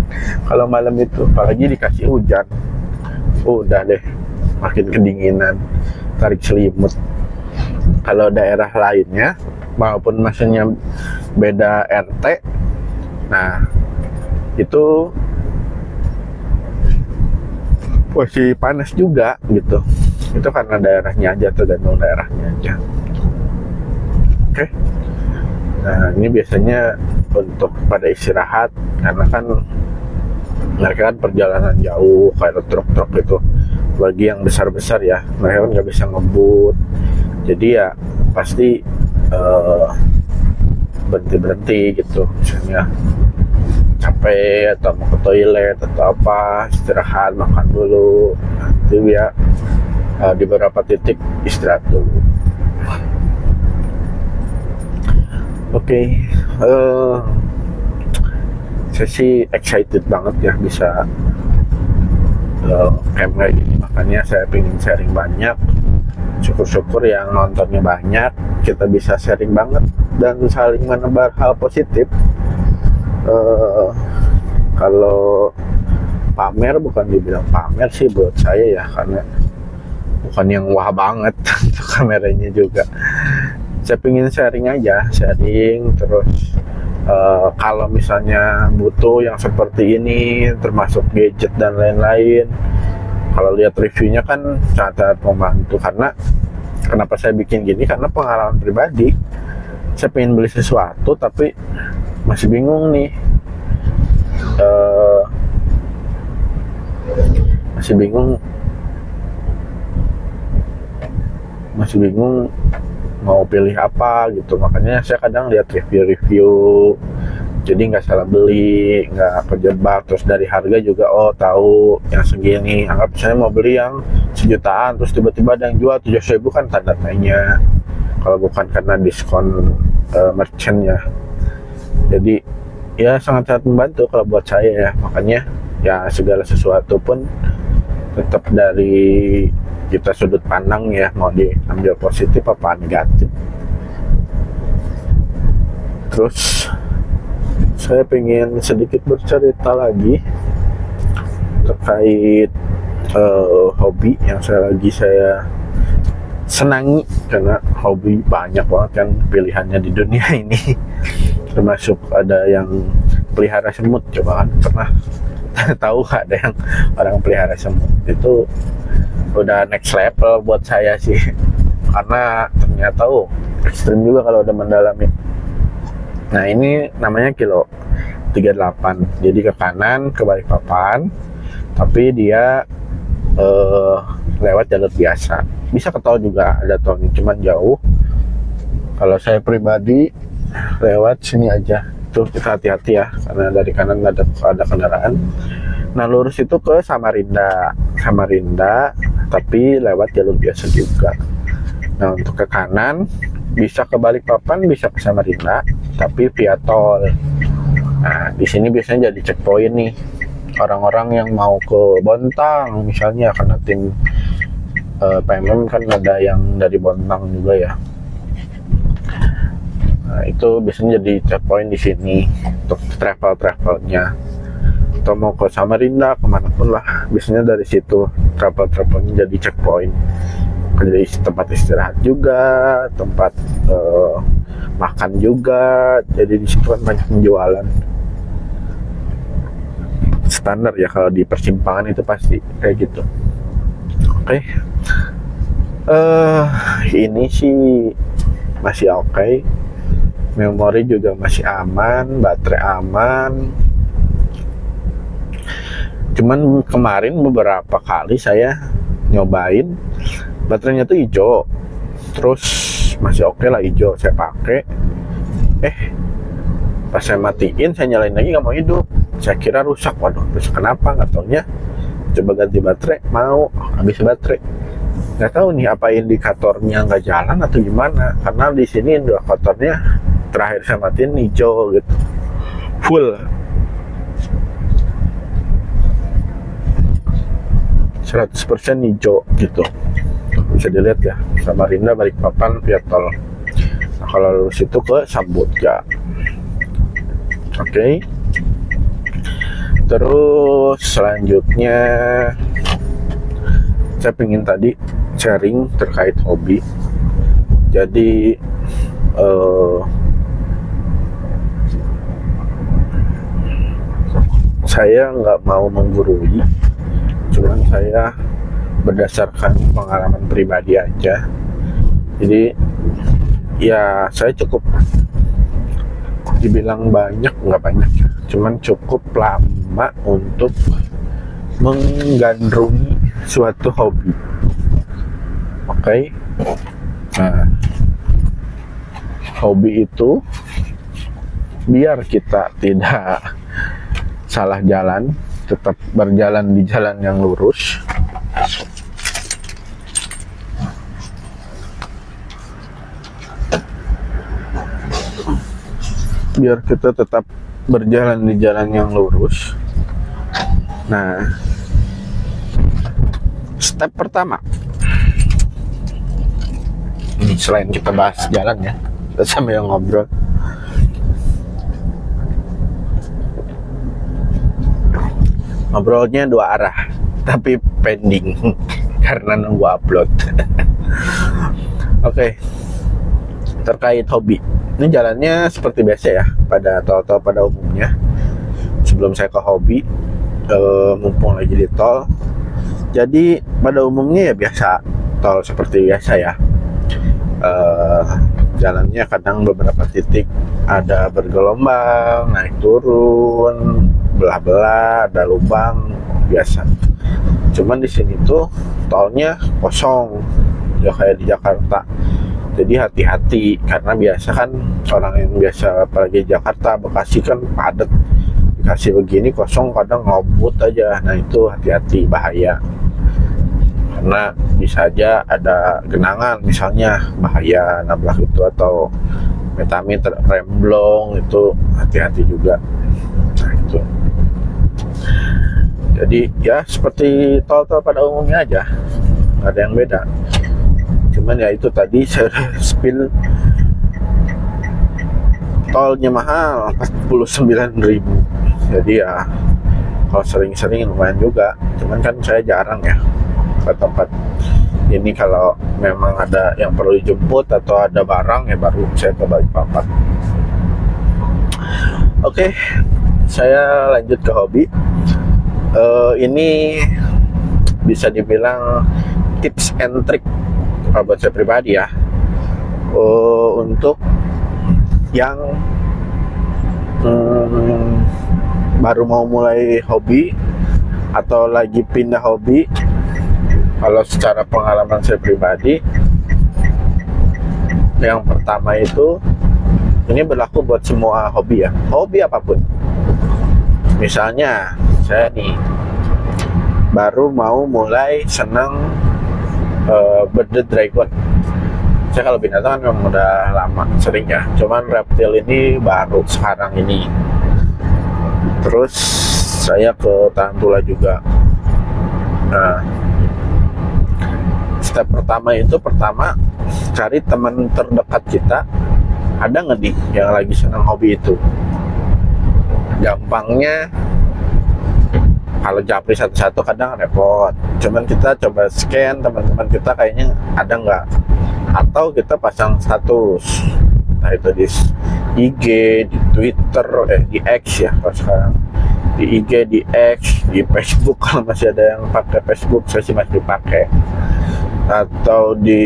kalau malam itu, apalagi dikasih hujan, udah deh makin kedinginan, tarik selimut. Kalau daerah lainnya maupun maksudnya beda RT, nah itu masih panas juga gitu. Itu karena daerahnya aja, tergantung daerahnya aja. Oke. Nah ini biasanya untuk pada istirahat, karena kan mereka kan perjalanan jauh kayak truk-truk itu, bagi yang besar-besar ya, mereka kan nggak bisa ngebut, jadi ya pasti berhenti gitu, misalnya capek atau mau ke toilet atau apa, istirahat, makan dulu, nanti ya di beberapa titik istirahat dulu. Oke. Saya sih excited banget ya bisa camp kayak gini, makanya saya pengen sharing banyak. Syukur-syukur yang nontonnya banyak, kita bisa sharing banget dan saling menebar hal positif. Kalau pamer, bukan dibilang pamer sih buat saya ya, karena bukan yang wah banget untuk kameranya juga. Saya pengen sharing aja, sharing terus. Kalau misalnya butuh yang seperti ini, termasuk gadget dan lain-lain, kalau lihat reviewnya kan sangat membantu. Karena kenapa saya bikin gini, karena pengalaman pribadi. Saya pengen beli sesuatu tapi masih bingung nih, masih bingung mau pilih apa gitu. Makanya saya kadang lihat review, jadi nggak salah beli, nggak kejebak. Terus dari harga juga tahu yang segini. Anggap misalnya mau beli yang 1 jutaan, terus tiba-tiba ada yang jual 7.000, kan tanda tanya kalau bukan karena diskon merchant ya. Jadi ya sangat membantu kalau buat saya ya. Makanya ya segala sesuatu pun tetap dari kita sudut pandang ya, mau diambil positif apa negatif. Terus saya pengen sedikit bercerita lagi terkait hobi yang saya senangi, karena hobi banyak banget kan pilihannya di dunia ini. Termasuk ada yang pelihara semut. Coba kan pernah tahu ada yang orang pelihara semut? Itu udah next level buat saya sih, karena ternyata ekstrim juga kalau udah mendalami. Nah ini namanya kilo 38, jadi ke kanan ke Balikpapan, tapi dia lewat jalur biasa. Bisa ke tol juga, ada tolnya, cuman jauh. Kalau saya pribadi lewat sini aja, tuh kita hati-hati ya, karena dari kanan ada kendaraan. Nah lurus itu ke Samarinda, tapi lewat jalur biasa juga. Nah untuk ke kanan bisa ke Balikpapan, bisa ke Samarinda, tapi via tol. Nah di sini biasanya jadi checkpoint nih orang-orang yang mau ke Bontang misalnya, karena tim PMM kan ada yang dari Bontang juga ya. Nah itu biasanya jadi checkpoint di sini untuk travelnya. Atau mau ke Samarinda, kemanapun lah, biasanya dari situ travelnya jadi checkpoint. Jadi tempat istirahat juga, tempat makan juga. Jadi di situ kan banyak penjualan. Standar ya kalau di persimpangan itu pasti kayak gitu. Oke. Ini sih masih oke. Memori juga masih aman, baterai aman. Cuman kemarin beberapa kali saya nyobain, baterainya tuh hijau, terus masih oke lah hijau, saya pakai. Pas saya matiin, saya nyalain lagi nggak mau hidup. Saya kira rusak, waduh, rusak kenapa? Nggak taunya coba ganti baterai, mau habis baterai. Nggak tahu nih apa indikatornya nggak jalan atau gimana, karena di sini indikatornya terakhir saya matiin hijau gitu, full. 100% hijau gitu, bisa dilihat ya, Samarinda Balikpapan via tol. Nah, kalau lurus itu ke Sambuja. Oke. Terus selanjutnya saya pengen tadi sharing terkait hobi. Jadi saya nggak mau menggurui, cuman saya berdasarkan pengalaman pribadi aja. Jadi ya saya cukup dibilang nggak banyak, cuman cukup lama untuk menggandrungi suatu hobi. Oke. Nah, hobi itu biar kita tidak salah jalan, tetap berjalan di jalan yang lurus. Biar kita tetap berjalan di jalan yang lurus. Nah, step pertama, ini selain kita bahas jalan ya, kita sambil ngobrol. Ngobrolnya 2 arah, tapi pending. karena nunggu upload. Oke, terkait hobi, ini jalannya seperti biasa ya pada tol-tol pada umumnya. Sebelum saya ke hobi, mumpung lagi di tol, jadi pada umumnya ya biasa tol seperti biasa ya. Jalannya kadang beberapa titik ada bergelombang, naik turun, belah-belah, ada lubang biasa. Cuman di sini tuh tolnya kosong, ya kayak di Jakarta. Jadi hati-hati karena biasa kan orang yang biasa apalagi Jakarta, Bekasi kan padat. Dikasih begini kosong kadang ngobut aja. Nah itu hati-hati, bahaya. Karena bisa aja ada genangan misalnya, bahaya nabrak itu, atau metami remblong, itu hati-hati juga. Nah itu. Jadi ya seperti tol-tol pada umumnya aja, nggak ada yang beda. Cuman ya itu tadi saya spill tolnya mahal 49.000. Jadi ya kalau sering-sering lumayan juga. Cuman kan saya jarang ya ke tempat ini. Kalau memang ada yang perlu dijemput atau ada barang ya baru saya ke Balikpapan. Oke, saya lanjut ke hobi. Ini bisa dibilang tips and trick buat saya pribadi ya, untuk yang baru mau mulai hobi atau lagi pindah hobi. Kalau secara pengalaman saya pribadi, yang pertama itu, ini berlaku buat semua hobi ya, hobi apapun. Misalnya saya nih baru mau mulai senang bearded dragon. Saya kalau binatang kan memang udah lama sering ya, cuman reptil ini baru sekarang ini. Terus saya ke tarantula juga. Nah, step pertama itu cari teman terdekat kita, ada nggak nih yang lagi senang hobi itu. Gampangnya kalau japri satu-satu kadang repot, cuman kita coba scan teman-teman kita kayaknya ada nggak, atau kita pasang status. Nah itu di IG, di Twitter, di X ya kalau sekarang, di IG, di X, di Facebook kalau masih ada yang pakai Facebook, saya sih masih dipakai, atau di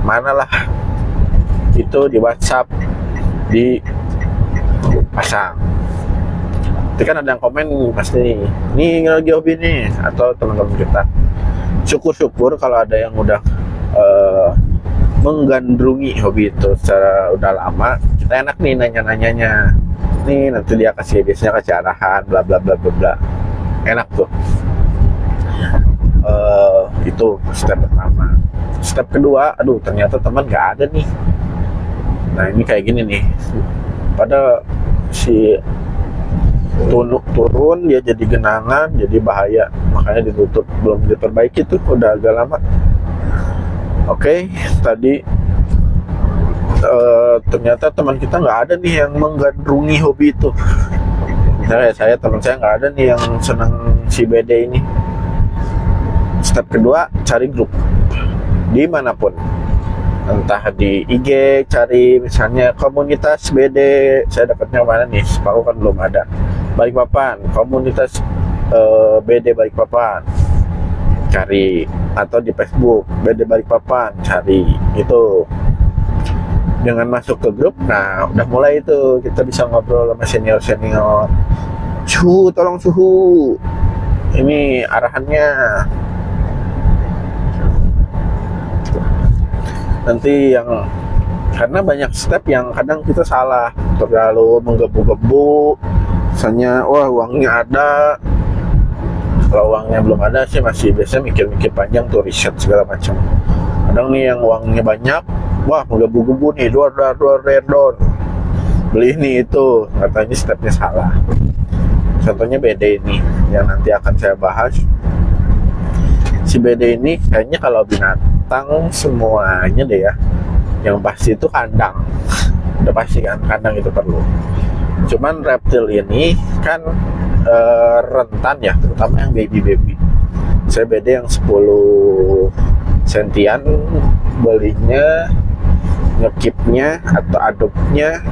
mana lah itu, di WhatsApp di pasang. Nanti kan ada yang komen pasti nih lagi hobi nih, atau teman-teman kita. Syukur-syukur kalau ada yang udah menggandrungi hobi itu secara udah lama, kita enak nih nanya-nanyanya. Nih nanti dia biasanya kasih arahan bla bla bla bla bla. Enak tuh. Itu step pertama. Step kedua, aduh ternyata teman nggak ada nih. Nah ini kayak gini nih, pada si turun dia jadi genangan, jadi bahaya, makanya ditutup, belum diperbaiki tuh, udah agak lama. Oke, tadi ternyata teman kita nggak ada nih yang menggandrungi hobi itu. Misalnya teman saya nggak ada nih yang senang si BD ini. Step kedua, cari grup dimanapun, entah di IG, cari misalnya komunitas BD. Saya dapatnya mana nih, aku kan belum ada. Balikpapan, komunitas BD Balikpapan, cari. Atau di Facebook BD Balikpapan, cari. Itu dengan masuk ke grup, nah udah mulai itu kita bisa ngobrol sama senior. Suhu, tolong suhu, ini arahannya. Nanti yang, karena banyak step yang kadang kita salah, terlalu menggebu-gebu. Misalnya, wah uangnya ada, kalau uangnya belum ada sih masih biasa mikir-mikir panjang tuh, riset segala macam. Kadang nih yang uangnya banyak, wah menggebu-gebu nih, dor, beli ini itu, katanya stepnya salah. Contohnya BD ini yang nanti akan saya bahas. Si BD ini kayaknya kalau binatang semuanya deh ya, yang pasti itu kandang. Udah pasti kan kandang itu perlu. Cuman reptil ini kan rentan ya, terutama yang baby. Saya BD yang 10 sentian belinya, ngekipnya atau adopnya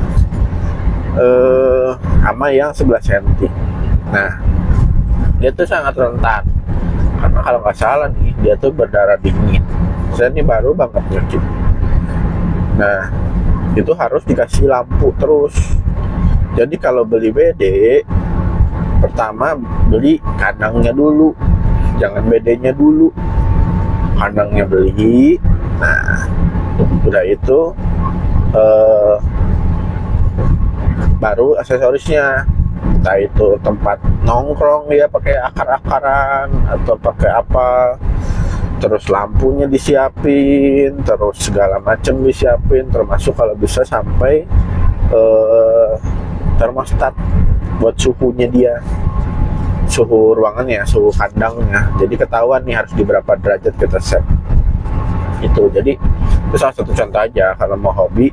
sama yang 11 cm. Nah, dia tuh sangat rentan karena kalau nggak salah nih dia tuh berdarah dingin. Saya ini baru banget ngekip. Nah, itu harus dikasih lampu terus. Jadi kalau beli BD, pertama beli kandangnya dulu, jangan BD-nya dulu. Kandangnya beli. Nah, udah itu baru aksesorisnya, entah itu tempat nongkrong dia pakai akar-akaran atau pakai apa, terus lampunya disiapin, terus segala macam disiapin, termasuk kalau bisa sampai termostat buat suhunya dia, suhu ruangannya, suhu kandangnya. Jadi ketahuan nih harus di berapa derajat kita set. Itu jadi itu salah satu contoh aja kalau mau hobi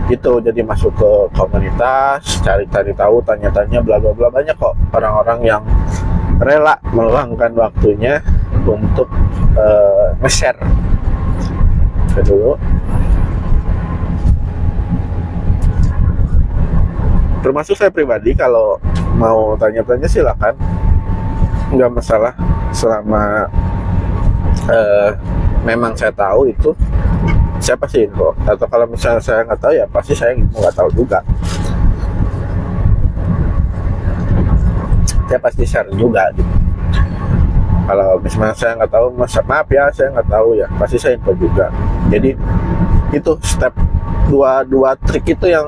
gitu. Jadi masuk ke komunitas, cari-cari tahu, tanya-tanya, bla bla bla. Banyak kok orang-orang yang rela meluangkan waktunya untuk nge-share. Dulu termasuk saya pribadi, kalau mau tanya-tanya silakan, nggak masalah, selama memang saya tahu itu saya pasti info. Atau kalau misalnya saya nggak tahu ya pasti saya nggak tahu juga, saya pasti share juga gitu. Kalau misalnya saya nggak tahu, maaf ya saya nggak tahu ya, pasti saya info juga. Jadi itu step dua trik itu yang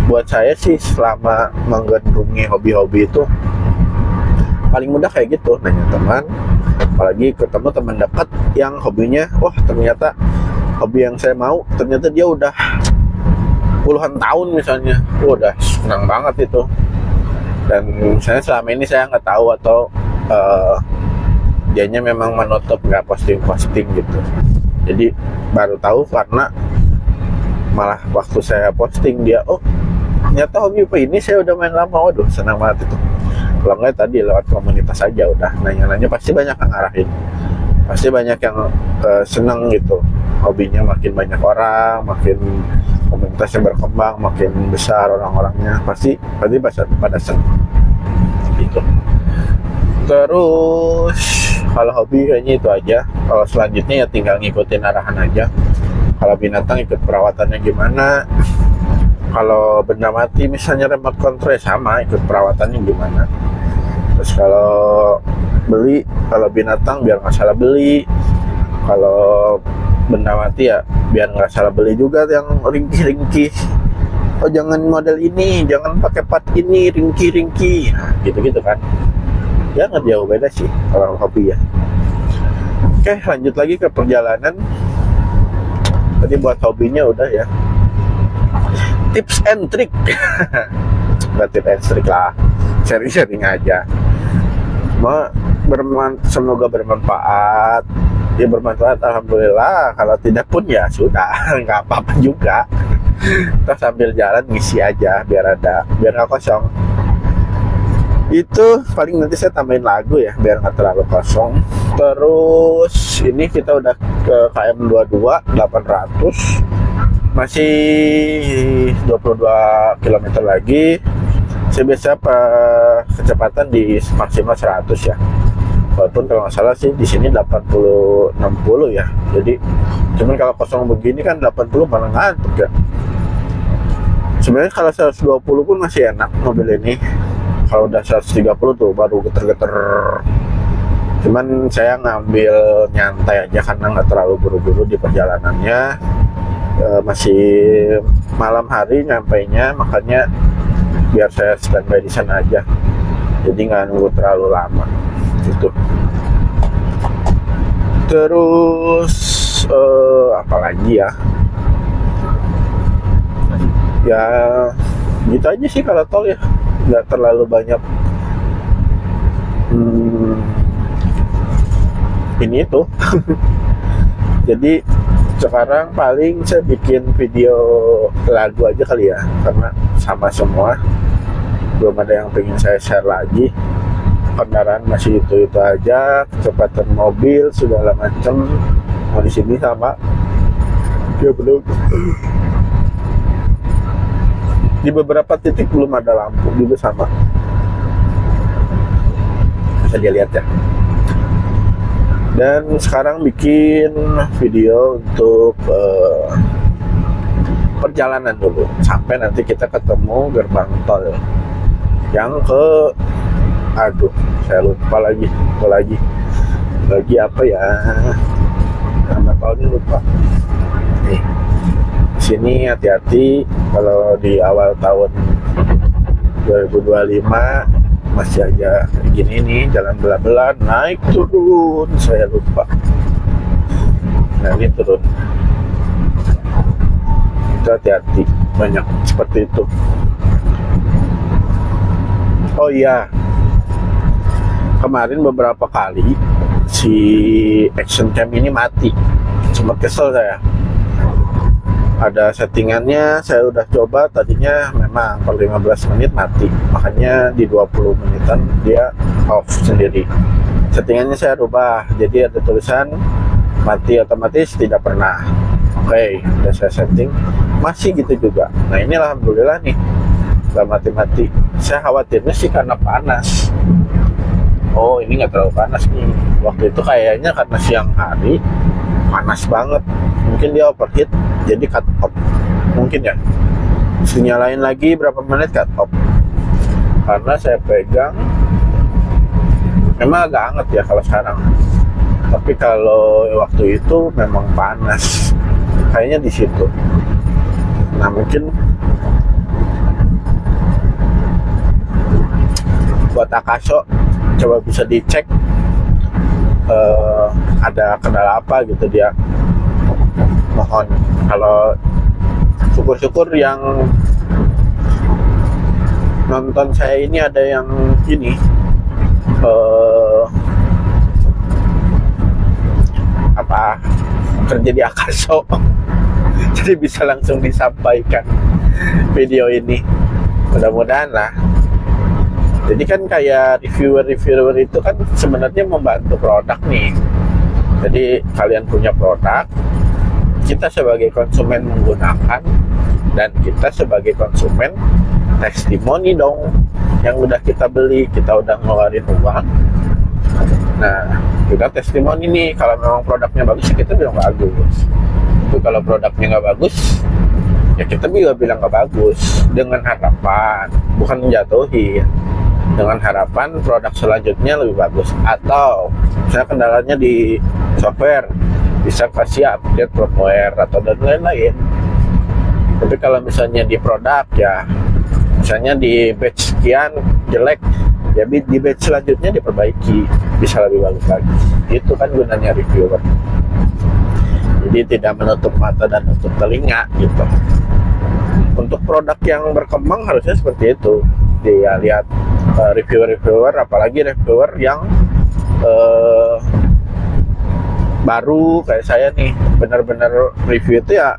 buat saya sih selama menggandrungi hobi-hobi itu paling mudah kayak gitu. Nanya teman, apalagi ketemu teman dekat yang hobinya, wah ternyata hobi yang saya mau ternyata dia udah puluhan tahun misalnya, udah senang banget itu. Dan misalnya selama ini saya nggak tahu, atau dianya memang menutup nggak posting gitu. Jadi baru tahu karena malah waktu saya posting dia, oh ternyata hobi apa ini saya udah main lama, waduh senang banget itu. Kalau nggak tadi lewat komunitas aja udah nanya-nanya, pasti banyak yang ngarahin, pasti banyak yang senang gitu. Hobinya makin banyak orang, makin komunitasnya berkembang, makin besar orang-orangnya, pasti pada senang gitu. Terus kalau hobi kayaknya itu aja. Kalau selanjutnya ya tinggal ngikutin arahan aja. Kalau binatang ikut perawatannya gimana, kalau benda mati misalnya remote control sama ikut perawatannya gimana. Terus kalau beli, kalau binatang biar nggak salah beli, kalau benda mati ya biar nggak salah beli juga yang ringkih-ringkih. Oh jangan model ini, jangan pakai part ini, ringkih-ringkih, nah, gitu-gitu kan. Ya nggak jauh beda sih kalau hobi ya. Oke, lanjut lagi ke perjalanan. Tadi buat hobinya udah ya. Tips and trick. Nggak tips and trick lah, sharing-sharing aja. Semoga bermanfaat. Ya bermanfaat alhamdulillah. Kalau tidak pun ya sudah, nggak apa-apa juga. Kita sambil jalan ngisi aja biar nggak kosong. Itu paling nanti saya tambahin lagu ya biar nggak terlalu kosong. Terus ini kita udah ke KM 22 800, masih 22 km lagi. Saya biasa kecepatan di maksimal 100 ya. Walaupun kalau nggak salah sih di sini 80-60 ya. Jadi cuman kalau kosong begini kan 80 malah ngantuk ya. Sebenarnya kalau 120 pun masih enak mobil ini. Kalau udah 130 tuh baru geter-geter. Cuman saya ngambil nyantai aja karena nggak terlalu buru-buru di perjalanannya. Masih malam hari nyampainya, makanya biar saya standby di sana aja. Jadi nggak nunggu terlalu lama gitu. Terus apalagi ya? Ya gitu aja sih kalau tol ya. Nggak terlalu banyak ini itu. Jadi sekarang paling saya bikin video lagu aja kali ya, karena sama semua, belum ada yang pengen saya share lagi. kendaraan masih itu aja, kecepatan mobil segala macam. Mau di sini sama dia belum, di beberapa titik belum ada lampu juga sama, bisa dilihat ya. Dan sekarang bikin video untuk perjalanan dulu sampai nanti kita ketemu gerbang tol yang ke, aduh saya lupa lagi apa ya, nama tolnya lupa nih. Sini hati-hati kalau di awal tahun 2025 masih aja gini nih, jalan belah-belah, naik turun, saya lupa. Nah ini turun, itu hati-hati, banyak seperti itu. Oh iya, kemarin beberapa kali si action cam ini mati, sempat kesel saya. Ada settingannya, saya udah coba, tadinya memang per 15 menit mati, makanya di 20 menitan dia off sendiri. Settingannya saya rubah, jadi ada tulisan mati otomatis tidak pernah. Oke, udah saya setting, masih gitu juga. Nah ini alhamdulillah nih, gak mati-mati. Saya khawatirnya sih karena panas. Oh ini nggak terlalu panas nih, waktu itu kayaknya karena siang hari panas banget, mungkin dia overheat jadi cut off, mungkin ya. Dinyalain lagi berapa menit cut off, karena saya pegang memang agak hangat ya kalau sekarang, tapi kalau waktu itu memang panas, kayaknya di situ. Nah mungkin buat Akaso coba bisa dicek ada kendala apa gitu dia. Mohon, kalau syukur-syukur yang nonton saya ini ada yang ini apa kerja di Akaso jadi bisa langsung disampaikan video ini, mudah-mudahan lah. Jadi kan kayak reviewer itu kan sebenarnya membantu produk nih. Jadi kalian punya produk, kita sebagai konsumen menggunakan, dan kita sebagai konsumen testimoni dong. Yang udah kita beli, kita udah ngeluarin uang. Nah, kita testimoni nih, kalau memang produknya bagus, ya kita bilang bagus. Tapi kalau produknya nggak bagus, ya kita juga bilang nggak bagus. Dengan harapan, bukan menjatuhin, dengan harapan produk selanjutnya lebih bagus. Atau misalnya kendalanya di software, bisa kasih update firmware atau dan lain-lain. Tapi kalau misalnya di produk ya, misalnya di batch sekian jelek, ya di batch selanjutnya diperbaiki, bisa lebih bagus lagi. Itu kan gunanya reviewer. Jadi tidak menutup mata dan menutup telinga gitu. Untuk produk yang berkembang harusnya seperti itu. Dia lihat reviewer, apalagi reviewer yang baru kayak saya nih, benar-benar review itu ya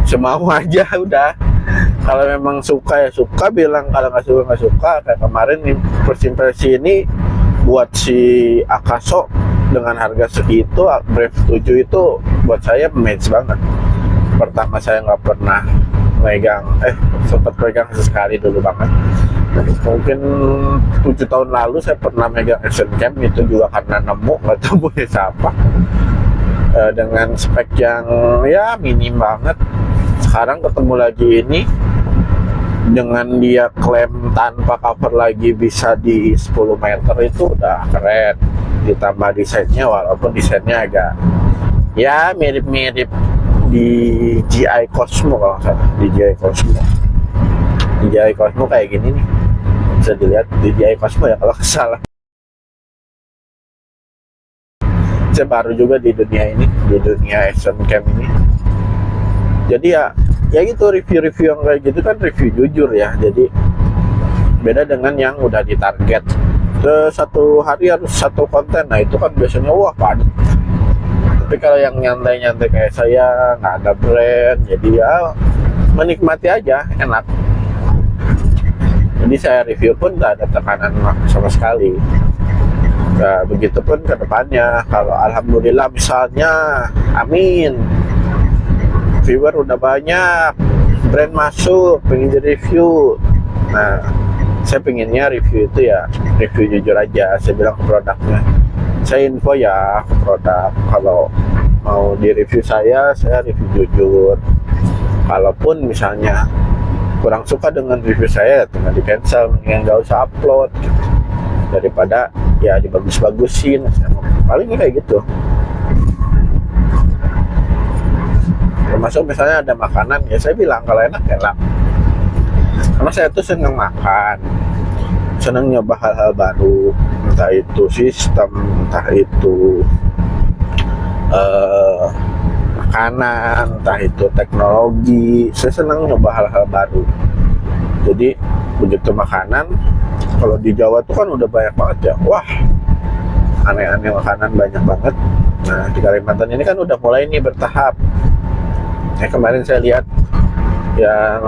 semau aja udah. Kalau memang suka ya suka, bilang, kalau nggak suka nggak suka. Kayak kemarin nih, first impression ini buat si Akaso dengan harga segitu, Brave 7 itu buat saya match banget. Pertama saya nggak pernah megang, sempat pegang sesekali dulu banget. Mungkin 7 tahun lalu saya pernah megang action cam, itu juga karena nemu, nggak tahu punya siapa, dengan spek yang ya minim banget. Sekarang ketemu lagi ini dengan dia klaim tanpa cover lagi bisa di 10 meter, itu udah keren. Ditambah desainnya, walaupun desainnya agak ya mirip-mirip di GI Cosmo kalau nggak salah, di GI Cosmo kayak gini nih, bisa dilihat di GI Cosmo ya kalau nggak salah. Saya baru juga di dunia ini, di dunia action cam ini. Jadi ya gitu, review-review yang kayak gitu kan review jujur ya. Jadi beda dengan yang udah ditarget, satu hari harus satu konten. Nah itu kan biasanya wah padat. Tapi kalau yang nyantai-nyantai kayak saya, nggak ada brand, jadi ya menikmati aja, enak. Jadi saya review pun tidak ada tekanan sama sekali. Nah, begitupun ke depannya. Kalau alhamdulillah misalnya, amin, viewer udah banyak, brand masuk, pengen di review. Nah, saya pengennya review itu ya review jujur aja. Saya bilang ke produknya, saya info ya ke produk. Kalau mau di review saya review jujur. Kalaupun misalnya kurang suka dengan review saya, tinggal di cancel, mendingan nggak usah upload gitu. Daripada ya dibagus-bagusin, paling kayak gitu. Termasuk misalnya ada makanan, ya saya bilang kalau enak enak. Karena saya tuh senang makan, senang nyoba hal-hal baru, entah itu sistem, entah itu makanan, entah itu teknologi. Saya senang nyoba hal-hal baru. Jadi begitu makanan, kalau di Jawa tuh kan udah banyak banget ya, wah aneh-aneh makanan banyak banget. Nah di Kalimantan ini kan udah mulai nih bertahap. Kemarin saya lihat yang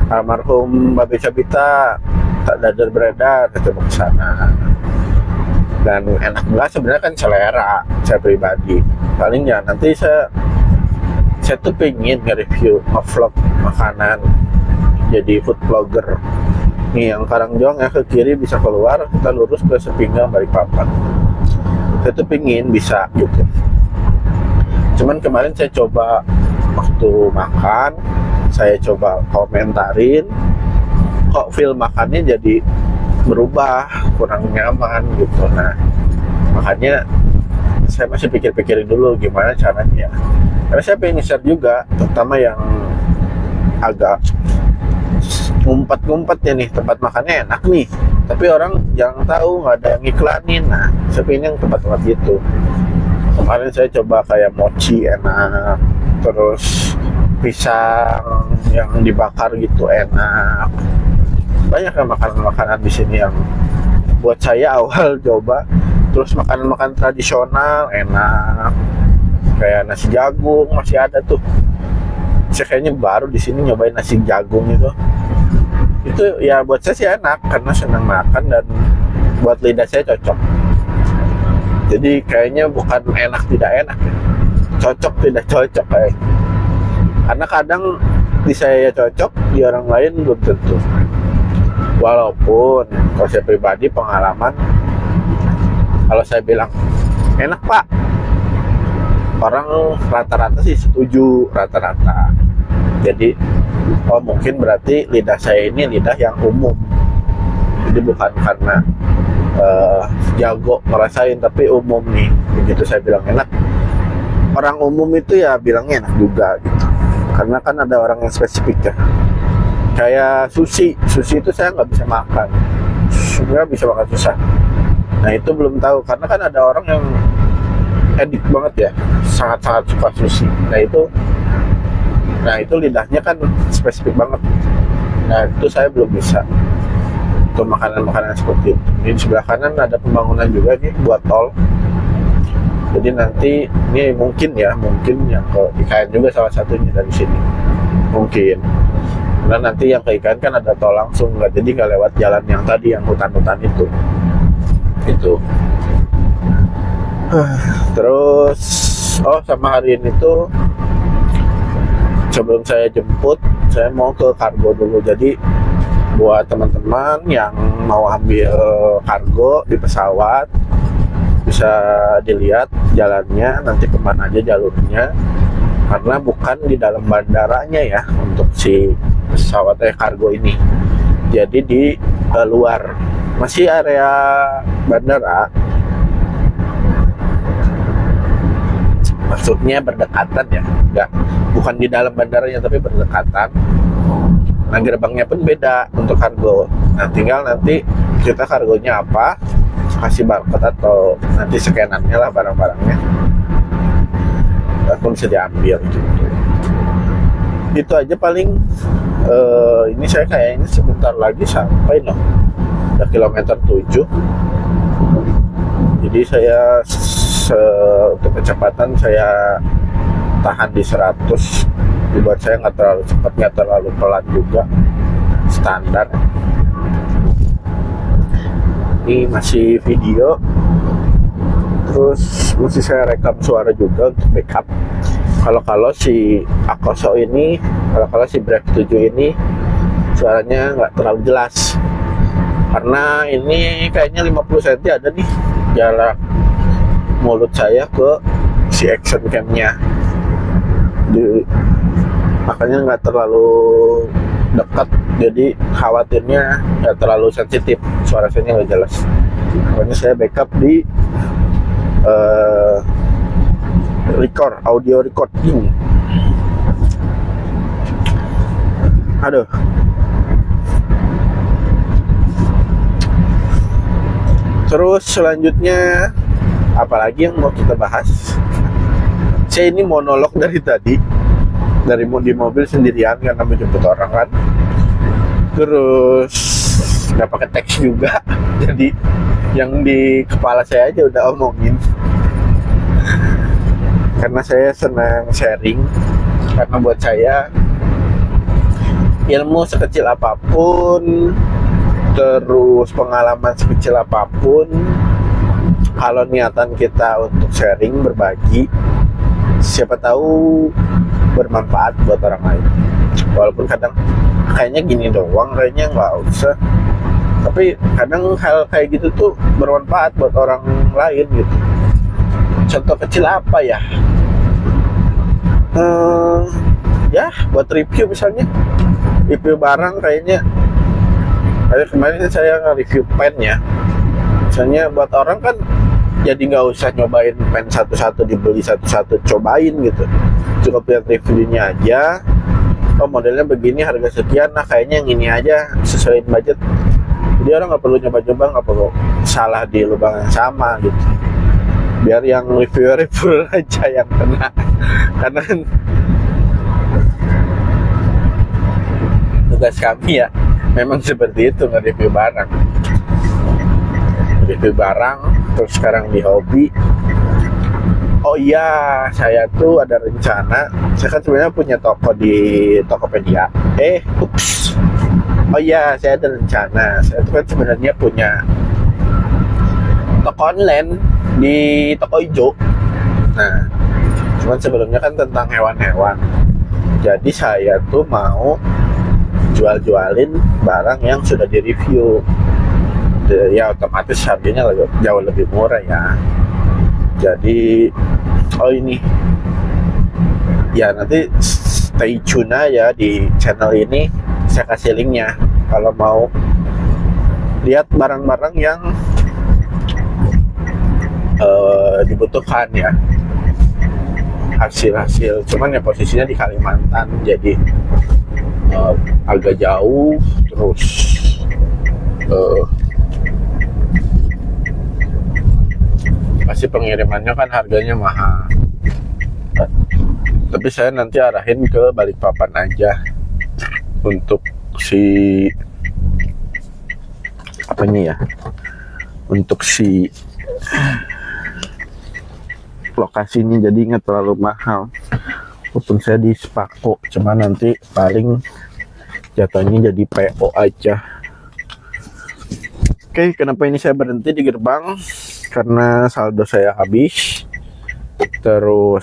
almarhum Babe Cabita tak dadar beredar, coba ke sana. Dan enak banget sebenarnya, kan selera saya pribadi. Paling ya nanti saya tuh pengen nge-review, nge-vlog makanan, jadi food vlogger. Nih yang Karangjoang ya, ke kiri bisa keluar, kita lurus ke Sepinggang Balikpapan. Saya tuh pengen bisa gitu. Cuman kemarin saya coba waktu makan, saya coba komentarin, kok feel makannya jadi berubah, kurang nyaman gitu. Nah makanya saya masih pikir-pikirin dulu gimana caranya. Karena saya pengen share juga, terutama yang agak ngumpet-ngumpetnya nih, tempat makannya enak nih, tapi orang jarang tahu, nggak ada yang iklanin. Nah saya pengen yang tempat-tempat gitu. Kemarin saya coba kayak mochi enak, terus pisang yang dibakar gitu enak. Banyak kan makanan-makanan di sini yang buat saya awal coba. Terus makanan-makanan tradisional enak, kayak nasi jagung masih ada tuh. Saya kayaknya baru di sini nyobain nasi jagung itu. Itu ya buat saya sih enak karena senang makan dan buat lidah saya cocok. Jadi kayaknya bukan enak tidak enak ya, cocok tidak cocok kayak. Karena kadang di saya cocok, di orang lain belum tentu. Walaupun kalau saya pribadi pengalaman, kalau saya bilang enak pak, orang rata-rata sih setuju, rata-rata. Jadi oh mungkin berarti lidah saya ini lidah yang umum. Jadi bukan karena jago ngerasain, tapi umum nih. Begitu saya bilang enak, orang umum itu ya bilangnya enak juga gitu. Karena kan ada orang yang spesifik ya. Kayak sushi itu saya nggak bisa makan, sebenarnya bisa makan susah. Nah itu belum tahu, karena kan ada orang yang edik banget ya, sangat-sangat suka sushi. Nah itu lidahnya kan spesifik banget. Nah itu saya belum bisa untuk makanan-makanan seperti itu. Ini di sebelah kanan ada pembangunan juga nih buat tol. Jadi nanti ini mungkin yang ke IKN juga salah satunya dari sini. Mungkin. Karena nanti yang ke IKN kan ada tol langsung, jadi nggak lewat jalan yang tadi yang hutan-hutan itu. Itu. Terus sama hari ini tuh sebelum saya jemput, saya mau ke kargo dulu. Jadi buat teman-teman yang mau ambil kargo di pesawat, bisa dilihat jalannya nanti kemana aja jalurnya, karena bukan di dalam bandaranya ya untuk si pesawat kargo ini. Jadi di luar, masih area bandara, maksudnya berdekatan ya, bukan di dalam bandaranya tapi berdekatan. Nah gerbangnya pun beda untuk kargo. Nah tinggal nanti kita kargonya apa, kasih barcode atau nanti scanannya lah barang-barangnya, lalu bisa diambil gitu. Itu aja paling. Ini saya kayaknya sebentar lagi sampai loh, udah kilometer 7. Jadi saya untuk kecepatan saya tahan di 100. Dibuat saya nggak terlalu cepat, nggak terlalu pelan juga. standar. Ini masih video, terus masih saya rekam suara juga untuk backup. Kalau si Akoso ini, kalau si Brave 7 ini suaranya nggak terlalu jelas, karena ini kayaknya 50 cm ada nih jarak mulut saya ke si action camnya, makanya nggak terlalu dekat, jadi khawatirnya nggak terlalu sensitif, suara saya nggak jelas. Makanya saya backup di audio recording. Aduh, terus selanjutnya apalagi yang mau kita bahas? Saya ini monolog dari tadi, di mobil sendirian karena menjemput orang kan, terus nggak pakai teks juga, jadi yang di kepala saya aja udah omongin. Karena saya senang sharing, karena buat saya ilmu sekecil apapun, terus pengalaman sekecil apapun, kalau niatan kita untuk sharing, berbagi, siapa tahu bermanfaat buat orang lain. Walaupun kadang kayaknya gini doang, kayaknya nggak usah, tapi kadang hal kayak gitu tuh bermanfaat buat orang lain gitu. Contoh kecil apa ya? Ya buat review misalnya, review barang kayaknya. Kayak kemarin saya nge-review pen ya, misalnya buat orang kan jadi nggak usah nyobain pen satu-satu, dibeli satu-satu, cobain gitu, cukup lihat reviewnya aja. Oh modelnya begini, harga sekian, nah kayaknya yang ini aja sesuai budget. Jadi orang nggak perlu nyoba-nyoba, nggak perlu salah di lubang yang sama gitu, biar yang reviewer aja yang kena. Karena kan tugas kami ya memang seperti itu, nge-review barang, terus sekarang di hobi. Oh iya, saya tuh ada rencana, saya kan sebenarnya punya toko di Tokopedia. Oh iya, saya ada rencana, saya tuh kan sebenarnya punya toko online di Toko Ijo. Nah, cuman sebelumnya kan tentang hewan-hewan. Jadi saya tuh mau jual-jualin barang yang sudah direview. Ya otomatis harganya jauh lebih murah ya. Jadi ini ya, nanti stay tune ya di channel ini, saya kasih linknya kalau mau lihat barang-barang yang dibutuhkan ya, hasil-hasil. Cuman ya posisinya di Kalimantan, jadi agak jauh, terus pasti pengirimannya kan harganya mahal. Tapi saya nanti arahin ke Balikpapan aja untuk si lokasinya, jadi nggak terlalu mahal. Walaupun saya di Spako, cuma nanti paling jatuhnya jadi PO aja. Oke, kenapa ini saya berhenti di gerbang? Karena saldo saya habis, terus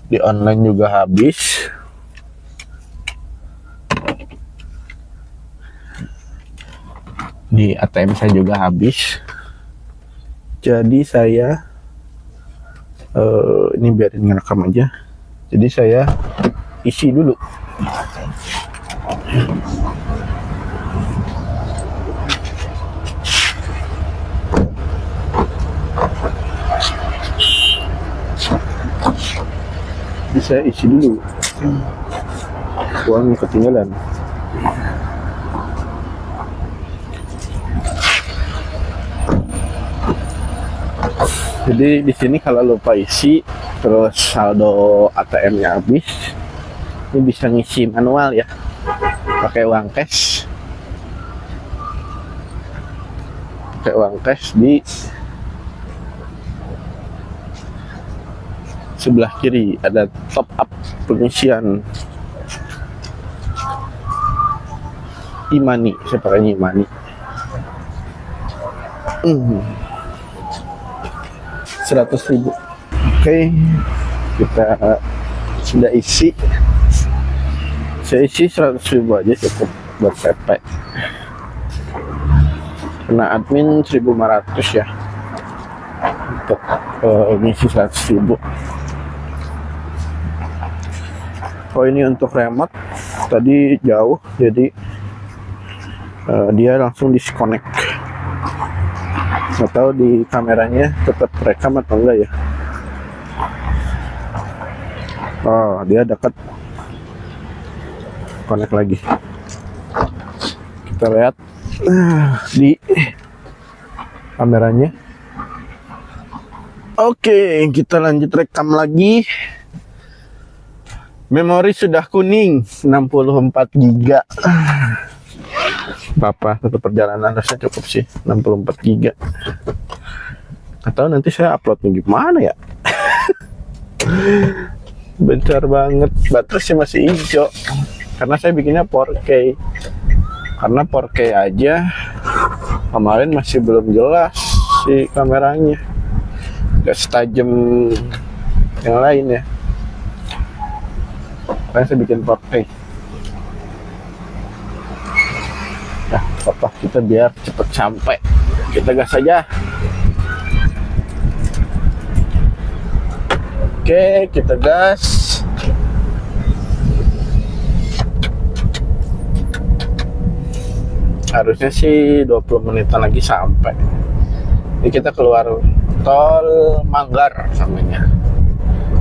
di online juga habis. Di ATM saya juga habis. Jadi saya ini biarin ngerekam aja. Jadi saya isi dulu. Saya isi dulu, uang ketinggalan. Jadi di sini kalau lupa isi, terus saldo ATM-nya habis, ini bisa ngisi manual ya, pakai uang cash. Di sebelah kiri ada top up pengisian e-money, saya pakainya e-money. 100.000. Oke, kita sudah isi. Saya isi 100.000 aja cukup buat PP. Kena admin 1.500 ya untuk ngisi 100.000. Oh, ini untuk remote tadi jauh, jadi dia langsung disconnect. Nggak tahu di kameranya tetap rekam atau enggak ya. Oh, dia dekat, connect lagi. Kita lihat di kameranya. Oke, kita lanjut rekam lagi. Memori sudah kuning 64 GB. Apa untuk perjalanan rasanya cukup sih 64 GB. Atau nanti saya uploadnya gimana ya? Bentar banget, baterainya masih hijau karena saya bikinnya 4K. Karena 4K aja kemarin masih belum jelas si kameranya, gak setajam yang lain ya. Makanya saya bikin 4K. Nah, apa kita biar cepet sampai, kita gas saja. Oke, kita gas. Harusnya sih 20 menitan lagi sampai. Ini kita keluar tol Manggar namanya.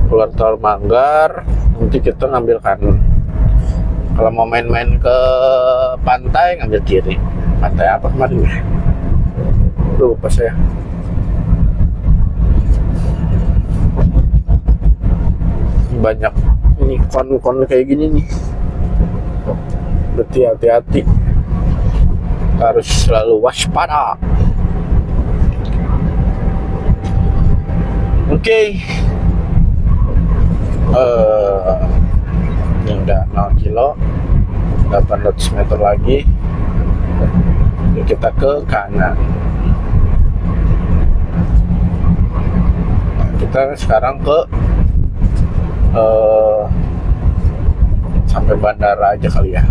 Keluar tol Manggar, nanti kita ngambil kanan. Kalau mau main-main ke pantai ngambil kiri. Pantai apa kemarin ya? Lupa saya. Banyak ini kon-kon kayak gini nih. Berarti hati-hati. Harus selalu waspada. Oke. Ini udah 0 kilo, 800 meter lagi. Jadi kita ke kanan. Kita sekarang ke sampai bandara aja kali ya.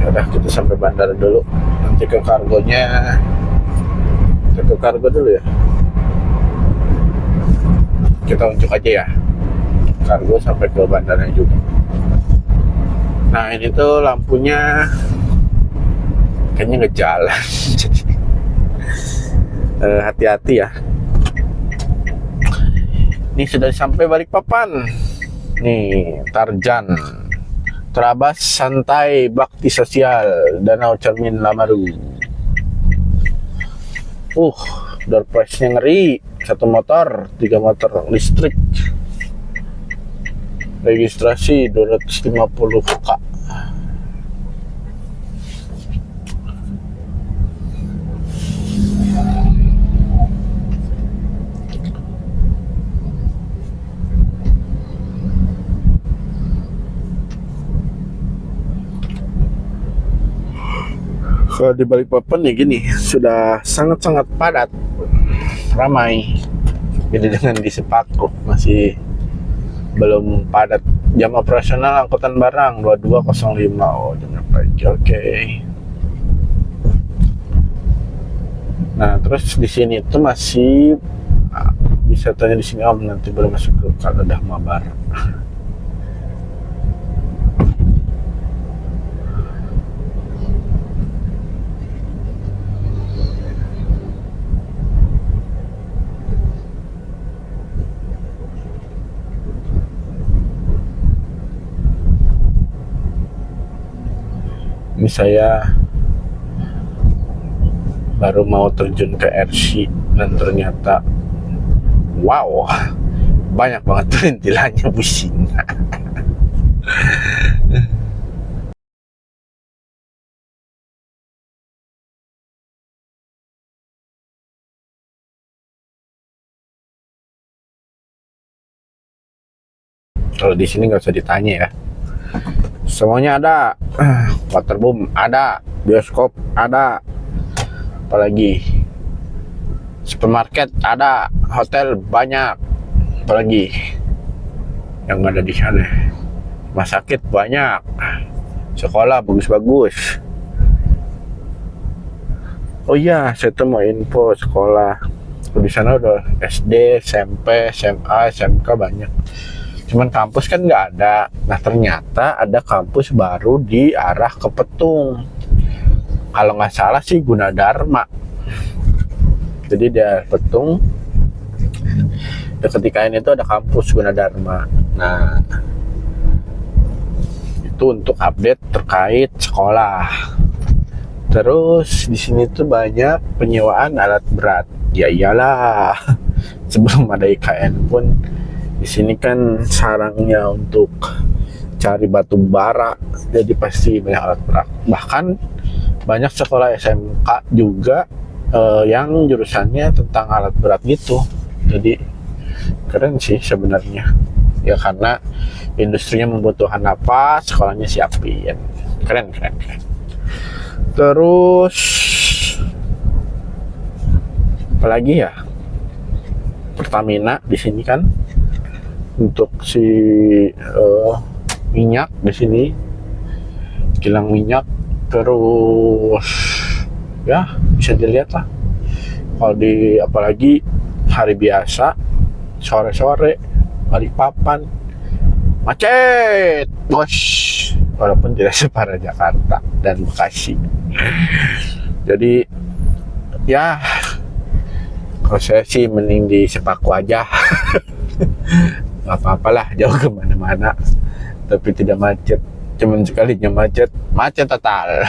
Udah, kita sampai bandara dulu. Nanti ke kargonya. Kita ke kargo dulu ya. Kita unjuk aja ya. Kargo sampai ke bandaranya juga. Nah, ini tuh lampunya kayaknya nggak jalan. Hati-hati ya. Ini sudah sampai Balikpapan. Nih, Tarjan. Terabas Santai Bakti Sosial Danau Cermin Lamaru. Door price-nya ngeri. 1 motor, 3 motor listrik. Registrasi 250k. Kalau di Balikpapan ya gini, sudah sangat-sangat padat, ramai. Beda dengan di Sepaku, masih belum padat. Jam operasional angkutan barang 22.05. Oh, jamnya pagi. Oke. Nah, terus di sini tuh masih bisa tanya di sini om, nanti baru masuk ke Kaladah Mabar. Ini saya baru mau terjun ke RC dan ternyata wow, banyak banget perintilannya, pusing. Kalau di sini nggak usah ditanya ya, semuanya ada. Waterboom ada, bioskop ada, apalagi supermarket ada, hotel banyak, apalagi yang ada di sana. Rumah sakit banyak, sekolah bagus-bagus. Oh iya, saya tuh mau info sekolah. Di sana udah SD, SMP, SMA, SMK banyak. Cuman kampus kan nggak ada. Nah ternyata ada kampus baru di arah ke Petung. Kalau nggak salah sih Gunadarma. Jadi di Petung dekat IKN itu ada kampus Gunadarma. Nah itu untuk update terkait sekolah. Terus di sini tuh banyak penyewaan alat berat. Ya iyalah, sebelum ada IKN pun di sini kan sarangnya untuk cari batu bara, jadi pasti banyak alat berat. Bahkan banyak sekolah SMK juga yang jurusannya tentang alat berat gitu. Jadi keren sih sebenarnya. Ya karena industrinya membutuhkan apa, sekolahnya siapin. Keren. Terus apalagi ya? Pertamina di sini kan untuk si minyak di sini, kilang minyak. Terus ya bisa dilihat lah kalau di apalagi hari biasa sore-sore Balikpapan macet bos, walaupun tidak separah Jakarta dan Bekasi. Jadi ya kalau saya sih mending di Sepaku aja. Gak apa-apalah, jauh kemana-mana tapi tidak macet. Cuman sekalinya macet total.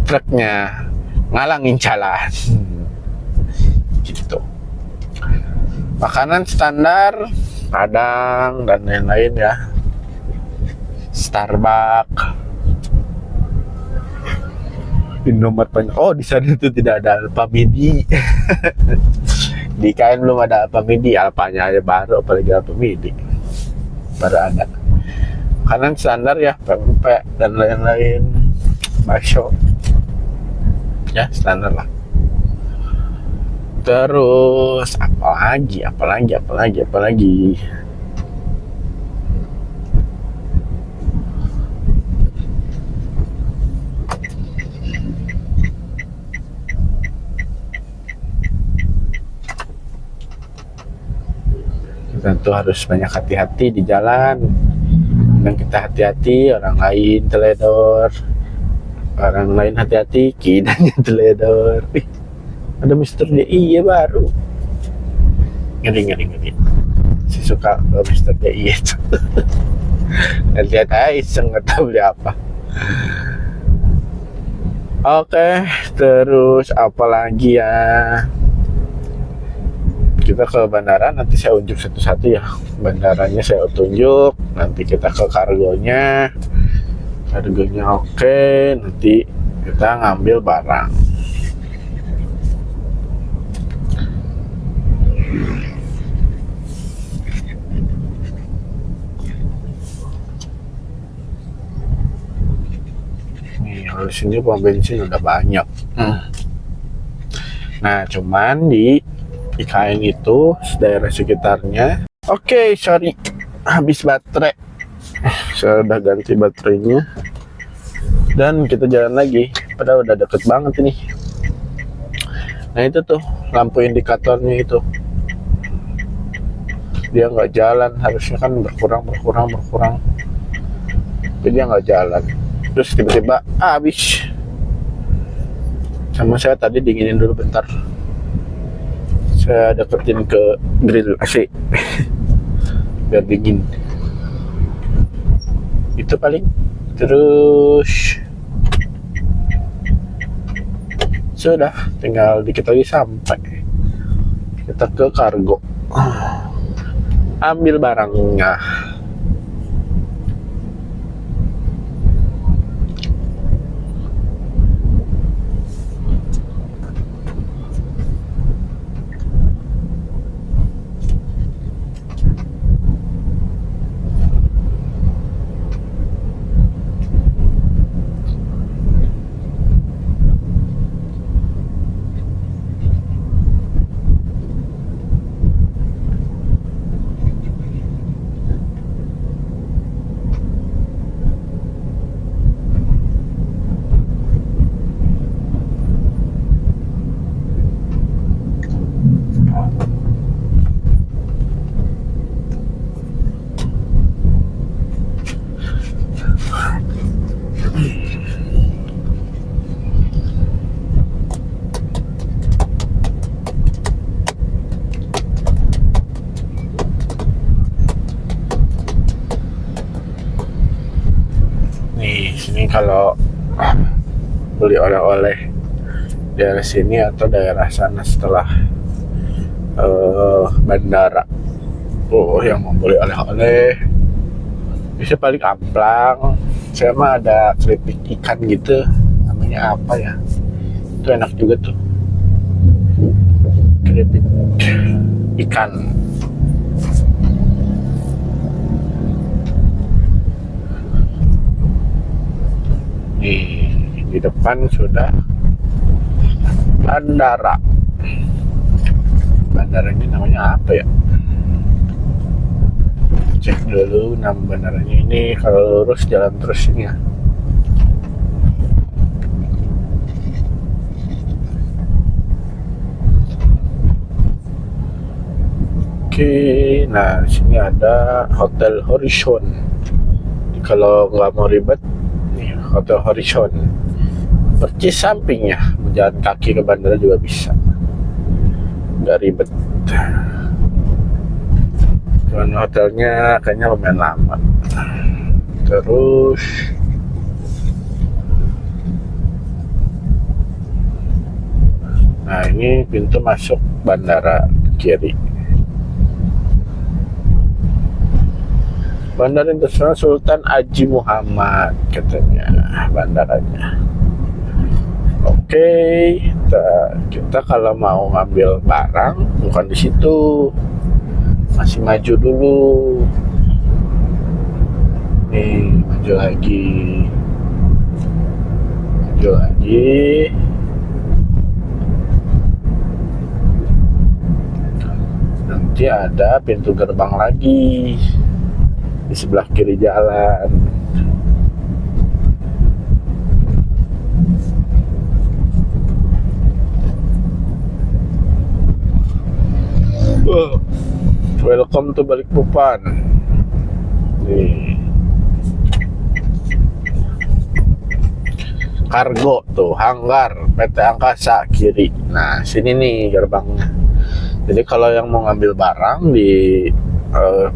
Truknya ngalangin jalan gitu. Makanan standar Padang dan lain-lain ya, Starbucks, Indomaret banyak. Oh di sana itu tidak ada Alfamidi. Di KN belum ada Alfamidi, Alfanya aja baru, apalagi Alfamidi baru ada. Makanan standar ya, pempek dan lain-lain, bakso ya standar lah. Terus apalagi kita tuh harus banyak hati-hati di jalan. Dan kita hati-hati, orang lain teledor, orang lain hati-hati, kidanya teledor. Ada Mister DI ya baru, ngeri. Si suka Mister DI itu. Lihat aja iseng, nggak tahu beli apa. Oke, terus apa lagi ya? Kita ke bandara, nanti saya unjuk satu-satu ya. Bandaranya saya tunjuk, nanti kita ke kargonya oke, nanti kita ngambil barang. Nih, di sini pom bensin udah banyak. Nah, cuman di IKN itu daerah sekitarnya. Oke, sorry, habis baterai. Saya udah ganti baterainya dan kita jalan lagi. Padahal udah deket banget ini. Nah itu tuh lampu indikatornya itu, dia nggak jalan. Harusnya kan berkurang, jadi dia nggak jalan. Terus tiba-tiba habis. Sama saya tadi dinginin dulu bentar, saya deketin ke grill AC biar dingin. Itu paling. Terus sudah tinggal dikit lagi sampai. Kita ke kargo, ambil barangnya. nih sini kalau beli oleh-oleh daerah sini atau daerah sana setelah bandara. Oh, yang mau beli oleh-oleh bisa paling amplang. Saya mah ada keripik ikan gitu, namanya apa ya, itu enak juga tuh, keripik ikan. Nih di depan sudah bandara. Bandara ini namanya apa ya? Cek dulu nama bandaranya ini. Kalau lurus jalan terus ini ya. Oke, nah di sini ada Hotel Horizon. Kalau nggak mau ribet, nih Hotel Horizon. Percis sampingnya, berjalan kaki ke bandara juga bisa. Nggak ribet. Cuman hotelnya kayaknya lumayan lama. Terus nah ini pintu masuk bandara kiri. Bandara Internasional Sultan Haji Muhammad katanya bandaranya. Oke, kita kalau mau ngambil barang bukan di situ, masih maju dulu. Nih, maju lagi. Nanti ada pintu gerbang lagi di sebelah kiri jalan. Welcome to Balikpapan. Nih. Kargo tuh, hanggar PT Angkasa kiri. Nah, sini nih gerbangnya. Jadi kalau yang mau ngambil barang di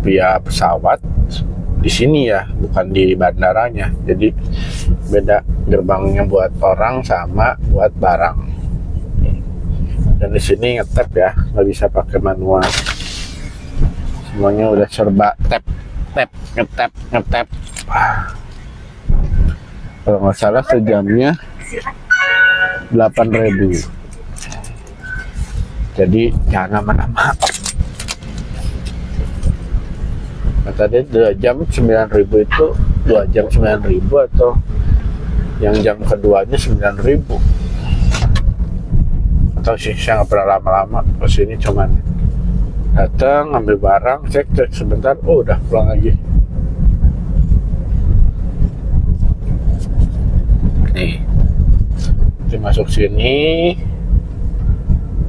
via pesawat di sini ya, bukan di bandaranya. Jadi beda gerbangnya buat orang sama buat barang. Dan di sini ngetap ya, nggak bisa pakai manual. Semuanya udah serba ngetap. Kalau nggak salah sejamnya 8.000. Jadi jangan lama-lama. Nah, tadi 2 jam 9.000 itu 2 jam 9.000 atau yang jam keduanya 9.000. Atau sih saya nggak pernah lama-lama kesini, cuman datang ambil barang, cek sebentar, oh udah pulang lagi. Nih, kita masuk sini.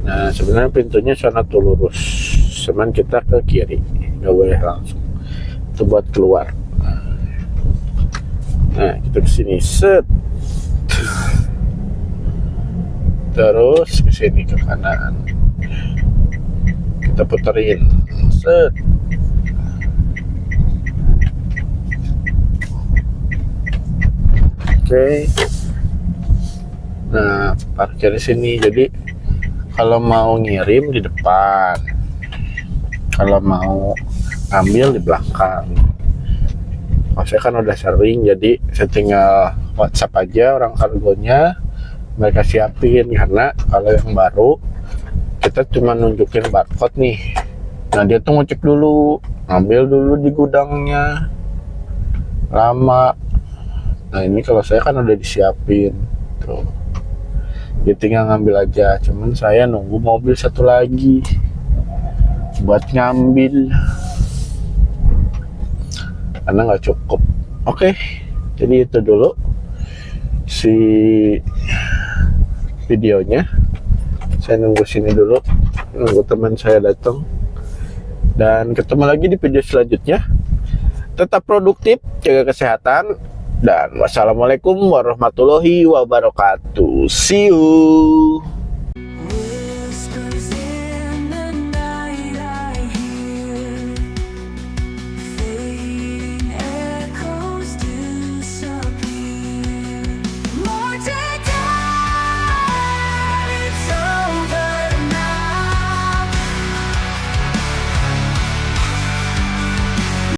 Nah sebenarnya pintunya sana tuh lurus, cuman kita ke kiri, nggak boleh langsung. Itu buat keluar. Nah kita kesini, set. Terus ke sini ke kanan. Kita puterin, set. Oke. Nah, parkir di sini. Jadi kalau mau ngirim di depan, kalau mau ambil di belakang. Oh, saya kan udah sering, jadi saya tinggal WhatsApp aja orang kargonya, mereka siapin. Karena kalau yang baru kita cuma nunjukin barcode nih, nah dia tuh ngecek dulu, ngambil dulu di gudangnya, lama. Nah ini kalau saya kan udah disiapin tuh, dia tinggal ngambil aja. Cuman saya nunggu mobil satu lagi buat ngambil karena nggak cukup. Oke, jadi itu dulu si videonya. Saya nunggu sini dulu, nunggu teman saya datang, dan ketemu lagi di video selanjutnya. Tetap produktif, jaga kesehatan, dan wassalamualaikum warahmatullahi wabarakatuh. See you.